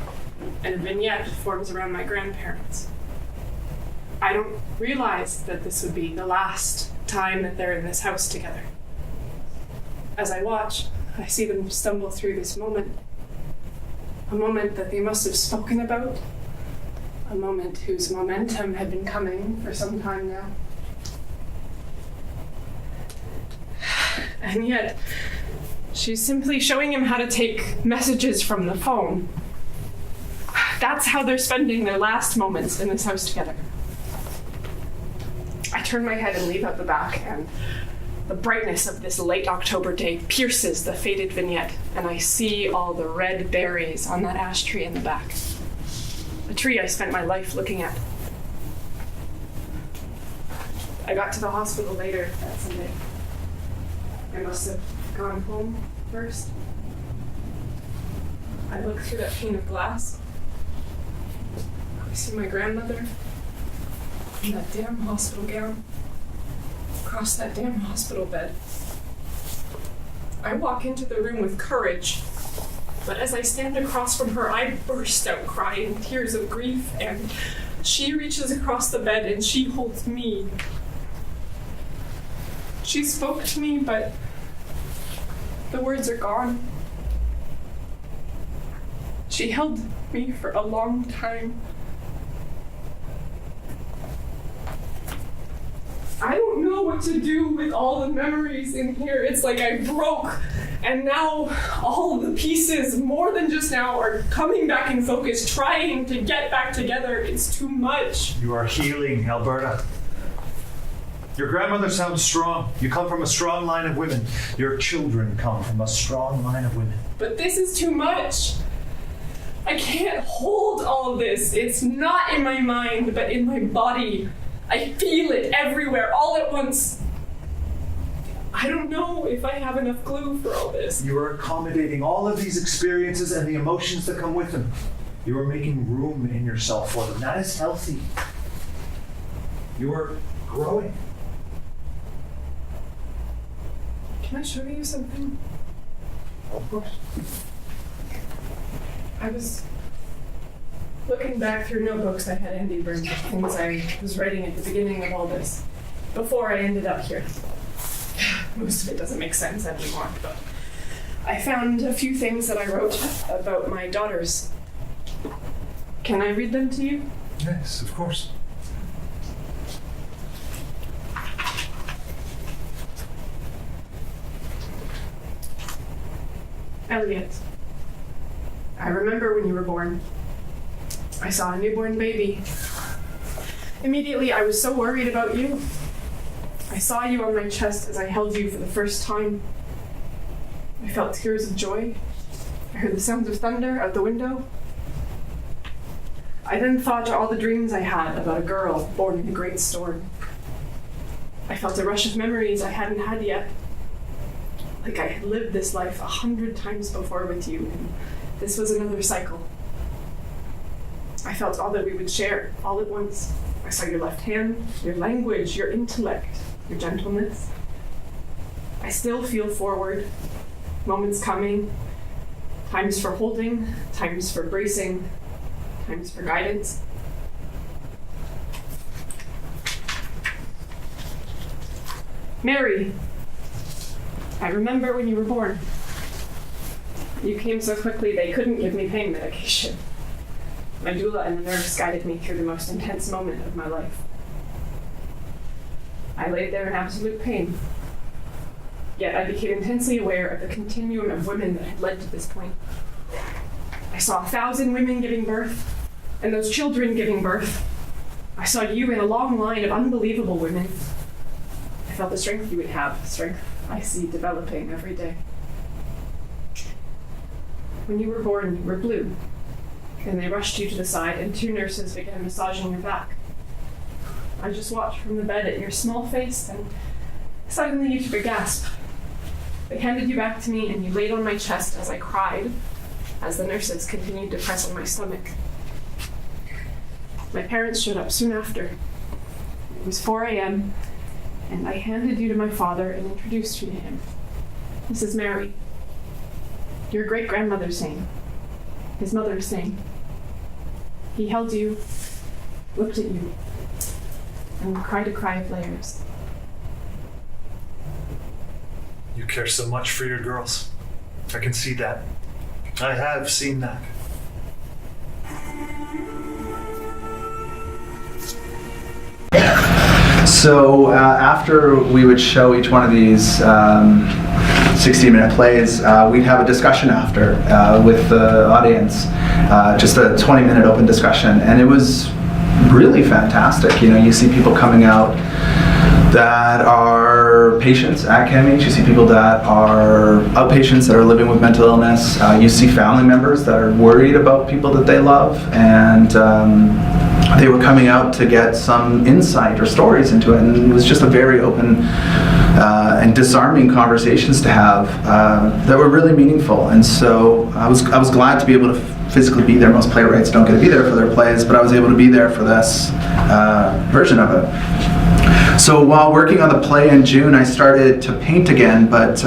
and a vignette forms around my grandparents. I don't realize that this would be the last time that they're in this house together. As I watch, I see them stumble through this moment, a moment that they must have spoken about, a moment whose momentum had been coming for some time now. And yet, she's simply showing him how to take messages from the phone. That's how they're spending their last moments in this house together. I turn my head and leave out the back, and the brightness of this late October day pierces the faded vignette, and I see all the red berries on that ash tree in the back. A tree I spent my life looking at. I got to the hospital later that Sunday. I must have gone home first. I look through that pane of glass. I see my grandmother in that damn hospital gown, across that damn hospital bed. I walk into the room with courage, but as I stand across from her, I burst out crying tears of grief, and she reaches across the bed and she holds me. She spoke to me, but the words are gone. She held me for a long time. I don't know what to do with all the memories in here. It's like I broke, and now all the pieces, more than just now, are coming back in focus, trying to get back together. It's too much. You are healing, Alberta. Your grandmother sounds strong. You come from a strong line of women. Your children come from a strong line of women. But this is too much. I can't hold all of this. It's not in my mind, but in my body. I feel it everywhere, all at once. I don't know if I have enough glue for all this. You are accommodating all of these experiences and the emotions that come with them. You are making room in yourself for them. That is healthy. You are growing. Can I show you something? Of course. I was looking back through notebooks I had Andy bring, things I was writing at the beginning of all this, before I ended up here. Most of it doesn't make sense anymore, but I found a few things that I wrote about my daughters. Can I read them to you? Yes, of course. Elliot, I remember when you were born. I saw a newborn baby. Immediately, I was so worried about you. I saw you on my chest as I held you for the first time. I felt tears of joy. I heard the sounds of thunder out the window. I then thought to all the dreams I had about a girl born in a great storm. I felt a rush of memories I hadn't had yet. Like I had lived this life 100 times before with you, and this was another cycle. I felt all that we would share, all at once. I saw your left hand, your language, your intellect, your gentleness. I still feel forward, moments coming, times for holding, times for bracing, times for guidance. Mary, I remember when you were born. You came so quickly they couldn't give me pain medication. My doula and the nurse guided me through the most intense moment of my life. I laid there in absolute pain. Yet I became intensely aware of the continuum of women that had led to this point. I saw 1,000 women giving birth, and those children giving birth. I saw you in a long line of unbelievable women. I felt the strength you would have, strength I see developing every day. When you were born, you were blue. And they rushed you to the side, and 2 nurses began massaging your back. I just watched from the bed at your small face, and suddenly you took a gasp. They handed you back to me, and you laid on my chest as I cried, as the nurses continued to press on my stomach. My parents showed up soon after. It was 4 a.m., and I handed you to my father and introduced you to him. This is Mary, your great-grandmother's name, his mother's name. He held you, looked at you, and cried a cry of layers. You care so much for your girls. I can see that. I have seen that. So after we would show each one of these 60-minute plays, we'd have a discussion after with the audience, just a 20-minute open discussion, and it was really fantastic. You know, you see people coming out that are patients at CAMH, you see people that are outpatients that are living with mental illness, you see family members that are worried about people that they love, and they were coming out to get some insight or stories into it, and it was just a very open and disarming conversations to have that were really meaningful. And so I was glad to be able to physically be there. Most playwrights don't get to be there for their plays, but I was able to be there for this version of it. So while working on the play in June, I started to paint again, but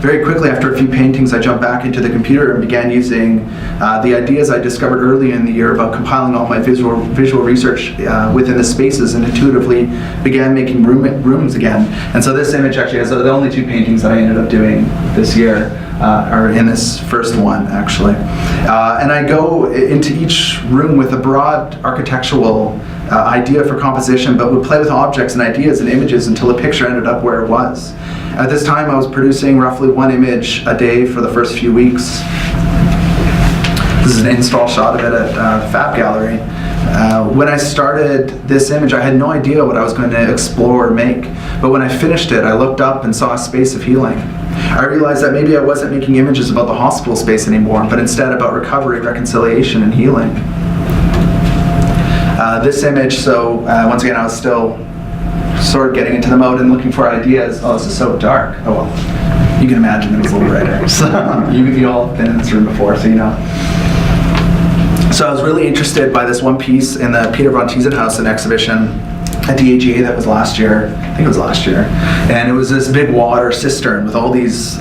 very quickly after a few paintings, I jumped back into the computer and began using the ideas I discovered early in the year about compiling all my visual research within the spaces, and intuitively began making rooms again. And so this image actually has the only 2 paintings that I ended up doing this year, or in this first one actually. And I go into each room with a broad architectural idea for composition, but would play with objects and ideas and images until the picture ended up where it was. At this time, I was producing roughly 1 image a day for the first few weeks. This is an install shot of it at Fab Gallery. When I started this image, I had no idea what I was going to explore or make, but when I finished it, I looked up and saw a space of healing. I realized that maybe I wasn't making images about the hospital space anymore, but instead about recovery, reconciliation, and healing. This image, so once again, I was still sort of getting into the mode and looking for ideas. Oh, this is so dark. Oh well, you can imagine it was a little brighter. So you all been in this room before, so you know. So I was really interested by this one piece in the Peter von Tiesenhausen exhibition at the AGA that was last year. I think it was last year. And it was this big water cistern with all these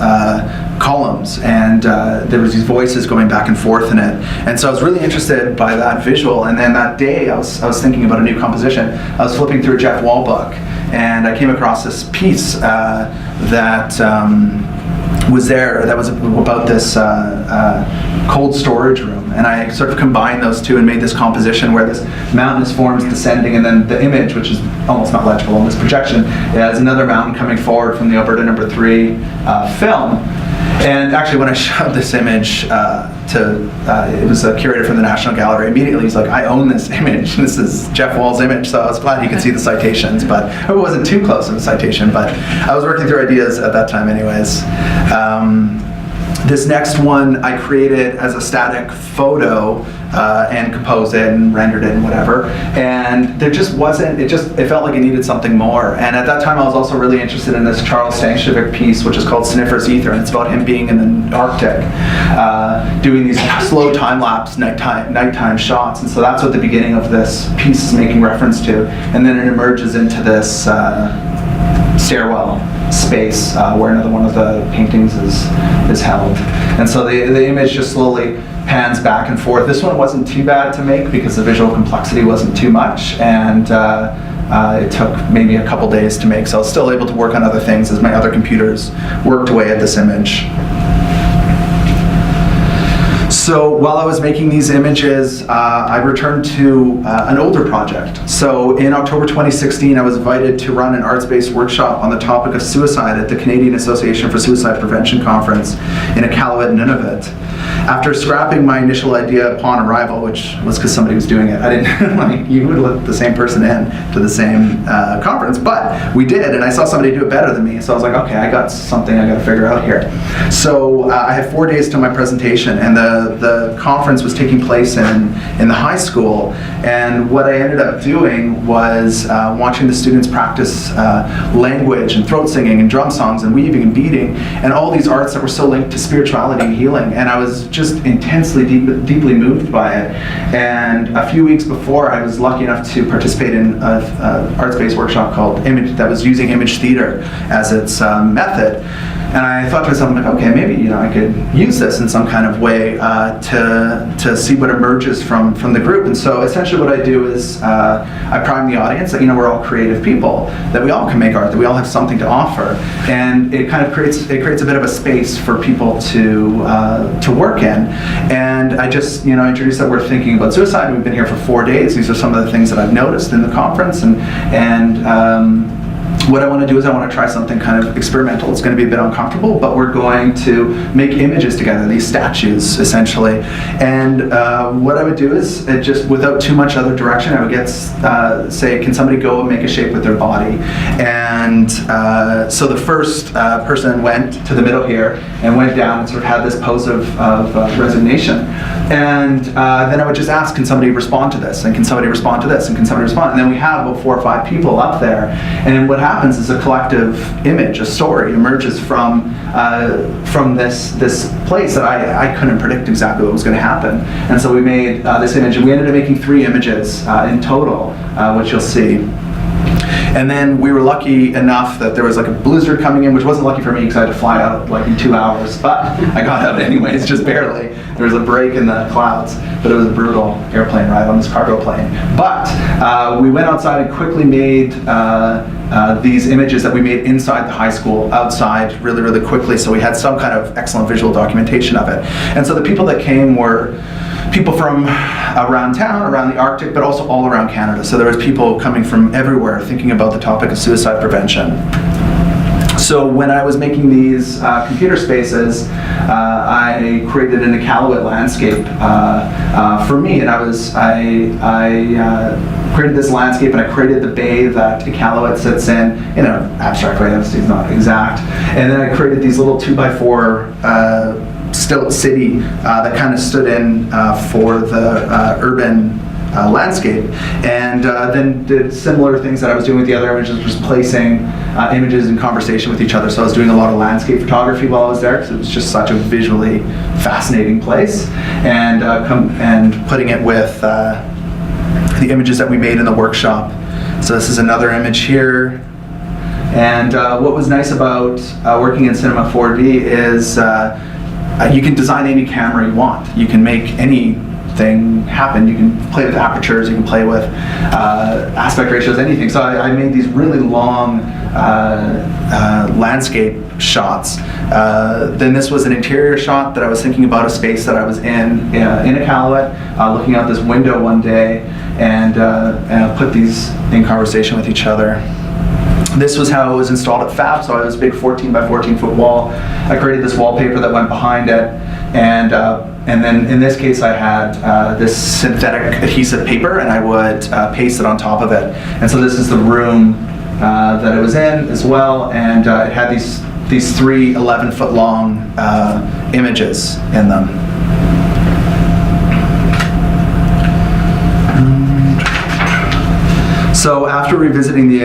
columns, and there was these voices going back and forth in it. And so I was really interested by that visual. And then that day I was thinking about a new composition. I was flipping through a Jeff Wall book, and I came across this piece that was there that was about this cold storage room. And I sort of combined those two and made this composition where this mountainous form is descending, and then the image, which is almost not legible in this projection, is another mountain coming forward from the Alberta No. 3 film. And actually, when I showed this image it was a curator from the National Gallery, immediately he's like, I own this image. This is Jeff Wall's image. So I was glad he could see the citations, but it wasn't too close of a citation, but I was working through ideas at that time anyways. This next one I created as a static photo and composed it and rendered it and whatever. And there just wasn't, it felt like it needed something more. And at that time I was also really interested in this Charles Stankovic piece, which is called Sniffers Ether, and it's about him being in the Arctic, doing these slow time-lapse nighttime shots. And so that's what the beginning of this piece is making reference to. And then it emerges into this stairwell space where another one of the paintings is held. And so the image just slowly pans back and forth. This one wasn't too bad to make because the visual complexity wasn't too much, and it took maybe a couple days to make, so I was still able to work on other things as my other computers worked away at this image. So while I was making these images, I returned to an older project. So in October 2016, I was invited to run an arts-based workshop on the topic of suicide at the Canadian Association for Suicide Prevention Conference in Iqaluit, Nunavut. After scrapping my initial idea upon arrival, which was because somebody was doing it, I didn't like, you would let the same person in to the same conference, but we did, and I saw somebody do it better than me, so I was like, okay, I got something I got to figure out here. So I had 4 days to my presentation, and the conference was taking place in the high school, and what I ended up doing was watching the students practice language and throat singing and drum songs and weaving and beading and all these arts that were so linked to spirituality and healing, and I was just intensely, deeply moved by it. And a few weeks before, I was lucky enough to participate in an arts-based workshop called Image, that was using image theater as its method. And I thought to myself, like, okay, maybe I could use this in some kind of way to see what emerges from the group. And so essentially what I do is I prime the audience that we're all creative people, that we all can make art, that we all have something to offer, and it kind of creates a bit of a space for people to work in. And I just introduced that we're thinking about suicide. We've been here for 4 days. These are some of the things that I've noticed in the conference, and what I want to do is I want to try something kind of experimental. It's going to be a bit uncomfortable, but we're going to make images together, these statues, essentially. And what I would do is, just without too much other direction, I would get, say, can somebody go and make a shape with their body? And so the first person went to the middle here and went down and sort of had this pose of resignation. And then I would just ask, can somebody respond to this? And can somebody respond to this? And can somebody respond? And then we have about 4 or 5 people up there. And what happens is a collective image, a story emerges from this place that I couldn't predict exactly what was going to happen. And so we made this image, and we ended up making 3 images in total, which you'll see. And then we were lucky enough that there was like a blizzard coming in, which wasn't lucky for me because I had to fly out like in 2 hours, but I got out anyways, just barely. There was a break in the clouds, but it was a brutal airplane ride on this cargo plane. But we went outside and quickly made these images that we made inside the high school, outside, really, really quickly, so we had some kind of excellent visual documentation of it. And so the people that came were people from around town, around the Arctic, but also all around Canada. So there was people coming from everywhere thinking about the topic of suicide prevention. So when I was making these computer spaces, I created an Iqaluit landscape for me, and I created this landscape, and I created the bay that Iqaluit sits in an abstract way. Obviously, it's not exact. And then I created these little 2x4 stilt city that kind of stood in for the urban landscape, and then did similar things that I was doing with the other images, was placing images in conversation with each other. So I was doing a lot of landscape photography while I was there because it was just such a visually fascinating place, and putting it with the images that we made in the workshop. So this is another image here. And what was nice about working in Cinema 4D is you can design any camera you want. You can make anything happen. You can play with apertures, you can play with aspect ratios, anything. So I made these really long landscape shots. Then this was an interior shot that I was thinking about a space that I was in Iqaluit, looking out this window one day, and put these in conversation with each other. This was how it was installed at Fab, so I was a big 14 by 14 foot wall. I created this wallpaper that went behind it, and then in this case I had this synthetic adhesive paper, and I would paste it on top of it. And so this is the room that it was in as well, and it had these 3 11-foot long images in them. So after revisiting the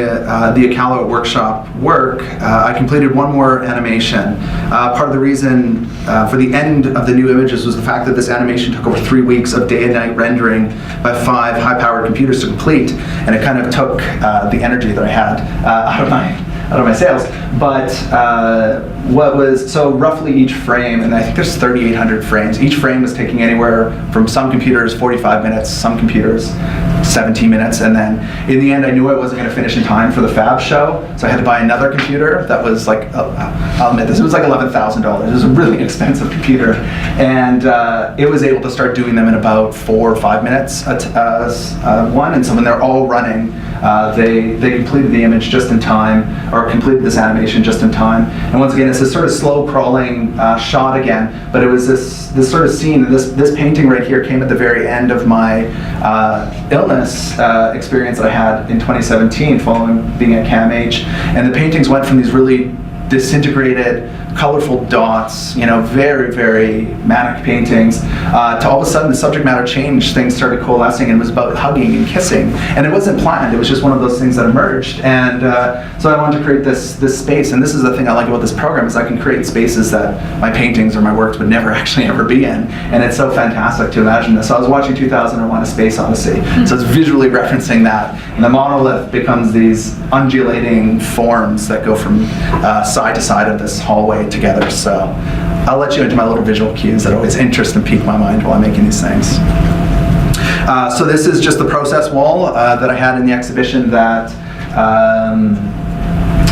Iqaluit workshop work, I completed one more animation. Part of the reason for the end of the new images was the fact that this animation took over 3 weeks of day and night rendering by 5 high-powered computers to complete, and it kind of took the energy that I had out of my sails. But so roughly each frame, and I think there's 3,800 frames, each frame was taking anywhere from some computers 45 minutes, some computers 17 minutes, and then in the end I knew I wasn't going to finish in time for the Fab show, so I had to buy another computer that was like, I'll admit this, it was like $11,000. It was a really expensive computer, and it was able to start doing them in about 4 or 5 minutes one, and so when they're all running, They completed the image just in time, or completed this animation just in time. And once again, it's this sort of slow crawling shot again, but it was this sort of scene. This painting right here came at the very end of my illness experience that I had in 2017 following being at CAMH. And the paintings went from these really disintegrated, colorful dots, very, very manic paintings, to all of a sudden the subject matter changed, things started coalescing, and it was about hugging and kissing. And it wasn't planned, it was just one of those things that emerged. And so I wanted to create this space, and this is the thing I like about this program, is I can create spaces that my paintings or my works would never actually ever be in. And it's so fantastic to imagine this. So I was watching 2001: A Space Odyssey, so it's visually referencing that. And the monolith becomes these undulating forms that go from side to side of this hallway together. So I'll let you into my little visual cues that always interest and pique my mind while I'm making these things. So this is just the process wall that I had in the exhibition that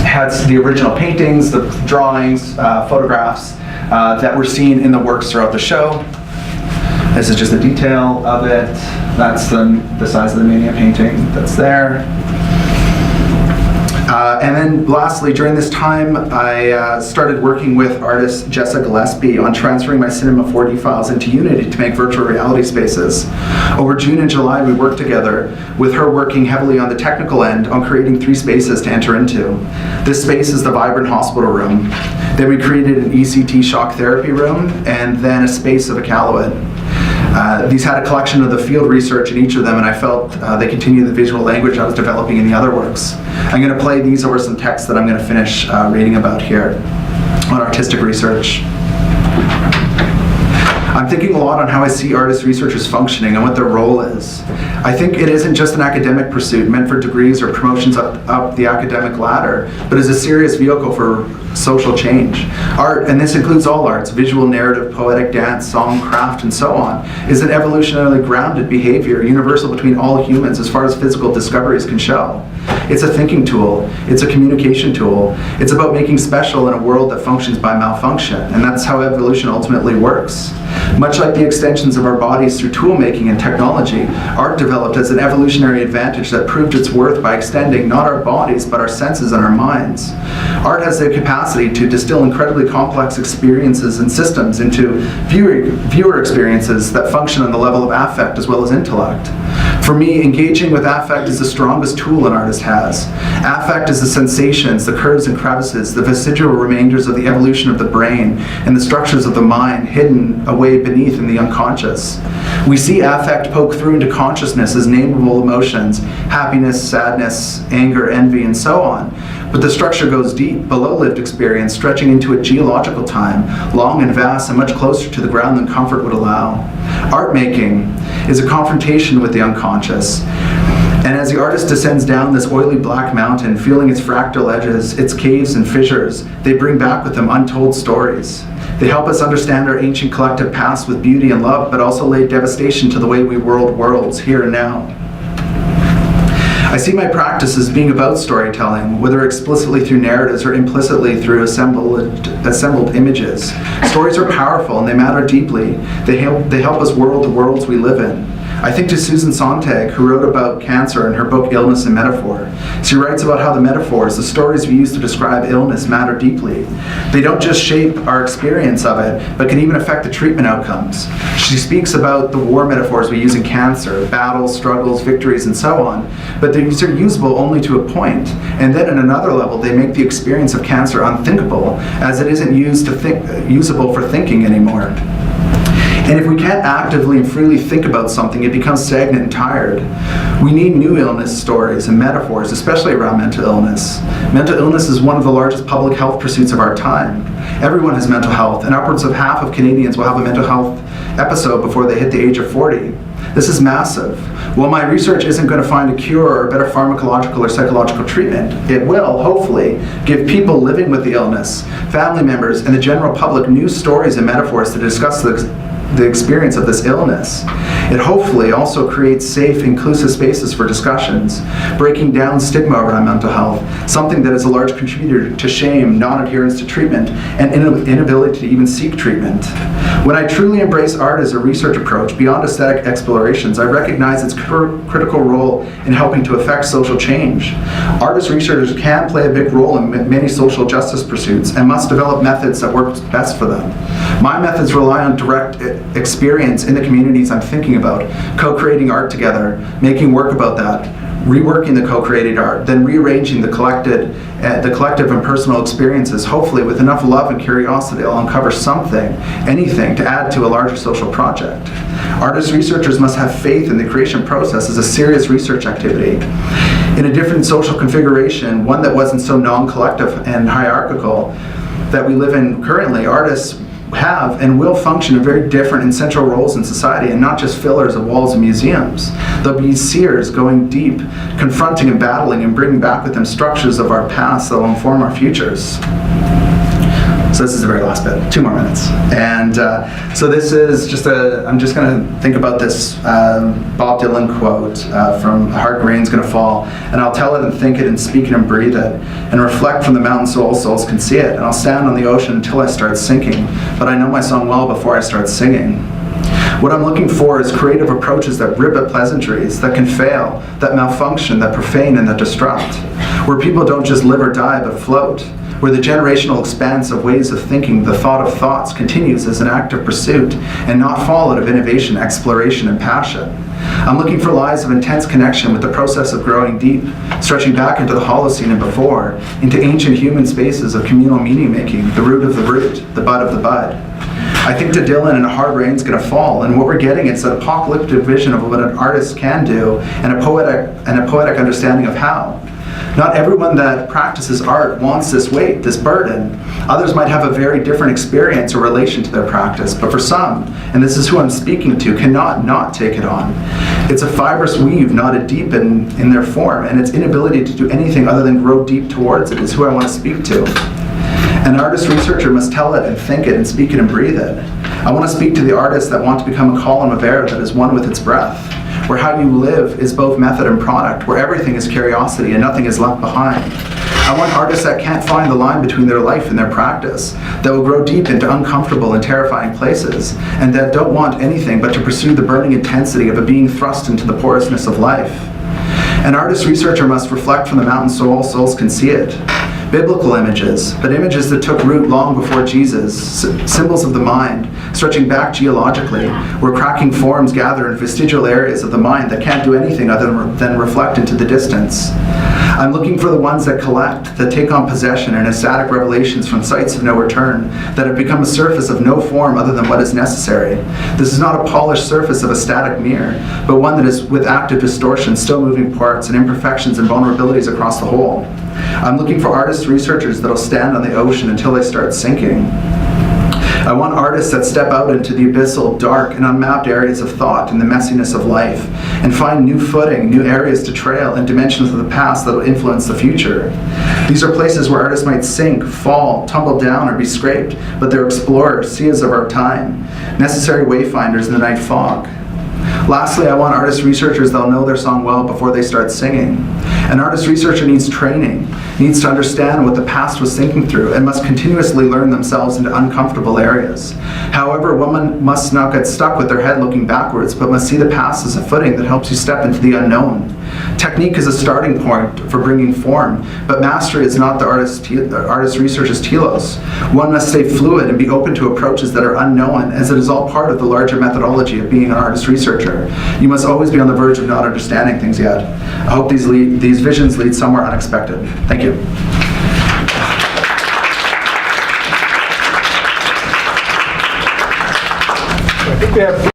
had the original paintings, the drawings, photographs that were seen in the works throughout the show. This is just a detail of it. That's the size of the Mania painting that's there. And then lastly, during this time, I started working with artist Jessica Gillespie on transferring my Cinema 4D files into Unity to make virtual reality spaces. Over June and July, we worked together, with her working heavily on the technical end on creating 3 spaces to enter into. This space is the vibrant hospital room. Then we created an ECT shock therapy room, and then a space of Iqaluit. These had a collection of the field research in each of them, and I felt they continue the visual language I was developing in the other works. I'm going to play these over some text that I'm going to finish reading about here on artistic research. I'm thinking a lot on how I see artist researchers functioning and what their role is. I think it isn't just an academic pursuit meant for degrees or promotions up the academic ladder, but is a serious vehicle for social change. Art, and this includes all arts, visual, narrative, poetic, dance, song, craft, and so on, is an evolutionarily grounded behavior universal between all humans as far as physical discoveries can show. It's a thinking tool, it's a communication tool, it's about making special in a world that functions by malfunction, and that's how evolution ultimately works. Much like the extensions of our bodies through tool making and technology, art developed as an evolutionary advantage that proved its worth by extending not our bodies but our senses and our minds. Art has the capacity to distill incredibly complex experiences and systems into viewer experiences that function on the level of affect as well as intellect. For me, engaging with affect is the strongest tool an artist has. Affect is the sensations, the curves and crevices, the vestigial remainders of the evolution of the brain and the structures of the mind hidden away beneath in the unconscious. We see affect poke through into consciousness as nameable emotions, happiness, sadness, anger, envy, and so on. But the structure goes deep, below lived experience, stretching into a geological time, long and vast and much closer to the ground than comfort would allow. Art making is a confrontation with the unconscious. And as the artist descends down this oily black mountain, feeling its fractal edges, its caves and fissures, they bring back with them untold stories. They help us understand our ancient collective past with beauty and love, but also lay devastation to the way we world worlds here and now. I see my practice as being about storytelling, whether explicitly through narratives or implicitly through assembled images. Stories are powerful and they matter deeply. They help us world the worlds we live in. I think to Susan Sontag, who wrote about cancer in her book Illness and Metaphor. She writes about how the metaphors, the stories we use to describe illness, matter deeply. They don't just shape our experience of it, but can even affect the treatment outcomes. She speaks about the war metaphors we use in cancer, battles, struggles, victories, and so on, but these are usable only to a point. And then at another level, they make the experience of cancer unthinkable, as it isn't usable for thinking anymore. And if we can't actively and freely think about something, it becomes stagnant and tired. We need new illness stories and metaphors, especially around mental illness. Mental illness is one of the largest public health pursuits of our time. Everyone has mental health, and upwards of half of Canadians will have a mental health episode before they hit the age of 40. This is massive. While my research isn't going to find a cure or a better pharmacological or psychological treatment, it will, hopefully, give people living with the illness, family members, and the general public new stories and metaphors to discuss the the experience of this illness. It hopefully also creates safe, inclusive spaces for discussions, breaking down stigma around mental health, something that is a large contributor to shame, non-adherence to treatment, and inability to even seek treatment. When I truly embrace art as a research approach beyond aesthetic explorations, I recognize its critical role in helping to affect social change. Artist researchers can play a big role in many social justice pursuits and must develop methods that work best for them. My methods rely on direct experience in the communities I'm thinking about, co-creating art together, making work about that, reworking the co-created art, then rearranging the collective and personal experiences, hopefully with enough love and curiosity, I'll uncover something, anything, to add to a larger social project. Artist researchers must have faith in the creation process as a serious research activity. In a different social configuration, one that wasn't so non-collective and hierarchical that we live in currently, artists have and will function in very different and central roles in society, and not just fillers of walls and museums. They'll be seers going deep, confronting and battling and bringing back with them structures of our past that will inform our futures. So this is the very last bit, 2 more minutes. And so this is just I'm just going to think about this Bob Dylan quote from "A Hard Rain's Gonna Fall," and I'll tell it and think it and speak it and breathe it and reflect from the mountain so all souls can see it. And I'll stand on the ocean until I start sinking, but I know my song well before I start singing. What I'm looking for is creative approaches that rip at pleasantries, that can fail, that malfunction, that profane, and that disrupt, where people don't just live or die but float, where the generational expanse of ways of thinking, the thought of thoughts, continues as an active pursuit and not followed of innovation, exploration, and passion. I'm looking for lives of intense connection with the process of growing deep, stretching back into the Holocene and before, into ancient human spaces of communal meaning making, the root of the root, the bud of the bud. I think to Dylan, and "A Hard Rain's Gonna Fall," and what we're getting is an apocalyptic vision of what an artist can do and a poetic understanding of how. Not everyone that practices art wants this weight, this burden. Others might have a very different experience or relation to their practice, but for some, and this is who I'm speaking to, cannot not take it on. It's a fibrous weave knotted deep in their form, and its inability to do anything other than grow deep towards it is who I want to speak to. An artist researcher must tell it and think it and speak it and breathe it. I want to speak to the artists that want to become a column of air that is one with its breath, where how you live is both method and product, where everything is curiosity and nothing is left behind. I want artists that can't find the line between their life and their practice, that will grow deep into uncomfortable and terrifying places, and that don't want anything but to pursue the burning intensity of a being thrust into the porousness of life. An artist researcher must reflect from the mountain so all souls can see it. Biblical images, but images that took root long before Jesus, symbols of the mind, stretching back geologically, where cracking forms gather in vestigial areas of the mind that can't do anything other than reflect into the distance. I'm looking for the ones that collect, that take on possession and ecstatic revelations from sites of no return, that have become a surface of no form other than what is necessary. This is not a polished surface of a static mirror, but one that is with active distortion, still moving parts and imperfections and vulnerabilities across the whole. I'm looking for artist researchers that'll stand on the ocean until they start sinking. I want artists that step out into the abyssal, dark, and unmapped areas of thought and the messiness of life, and find new footing, new areas to trail, and dimensions of the past that will influence the future. These are places where artists might sink, fall, tumble down, or be scraped, but they're explorers, seers of our time, necessary wayfinders in the night fog. Lastly, I want artist researchers that'll know their song well before they start singing. An artist researcher needs training, needs to understand what the past was thinking through, and must continuously learn themselves into uncomfortable areas. However, one must not get stuck with their head looking backwards, but must see the past as a footing that helps you step into the unknown. Technique is a starting point for bringing form, but mastery is not the artist researcher's telos. One must stay fluid and be open to approaches that are unknown, as it is all part of the larger methodology of being an artist researcher. You must always be on the verge of not understanding things yet. I hope these visions lead somewhere unexpected. Thank you. I think we have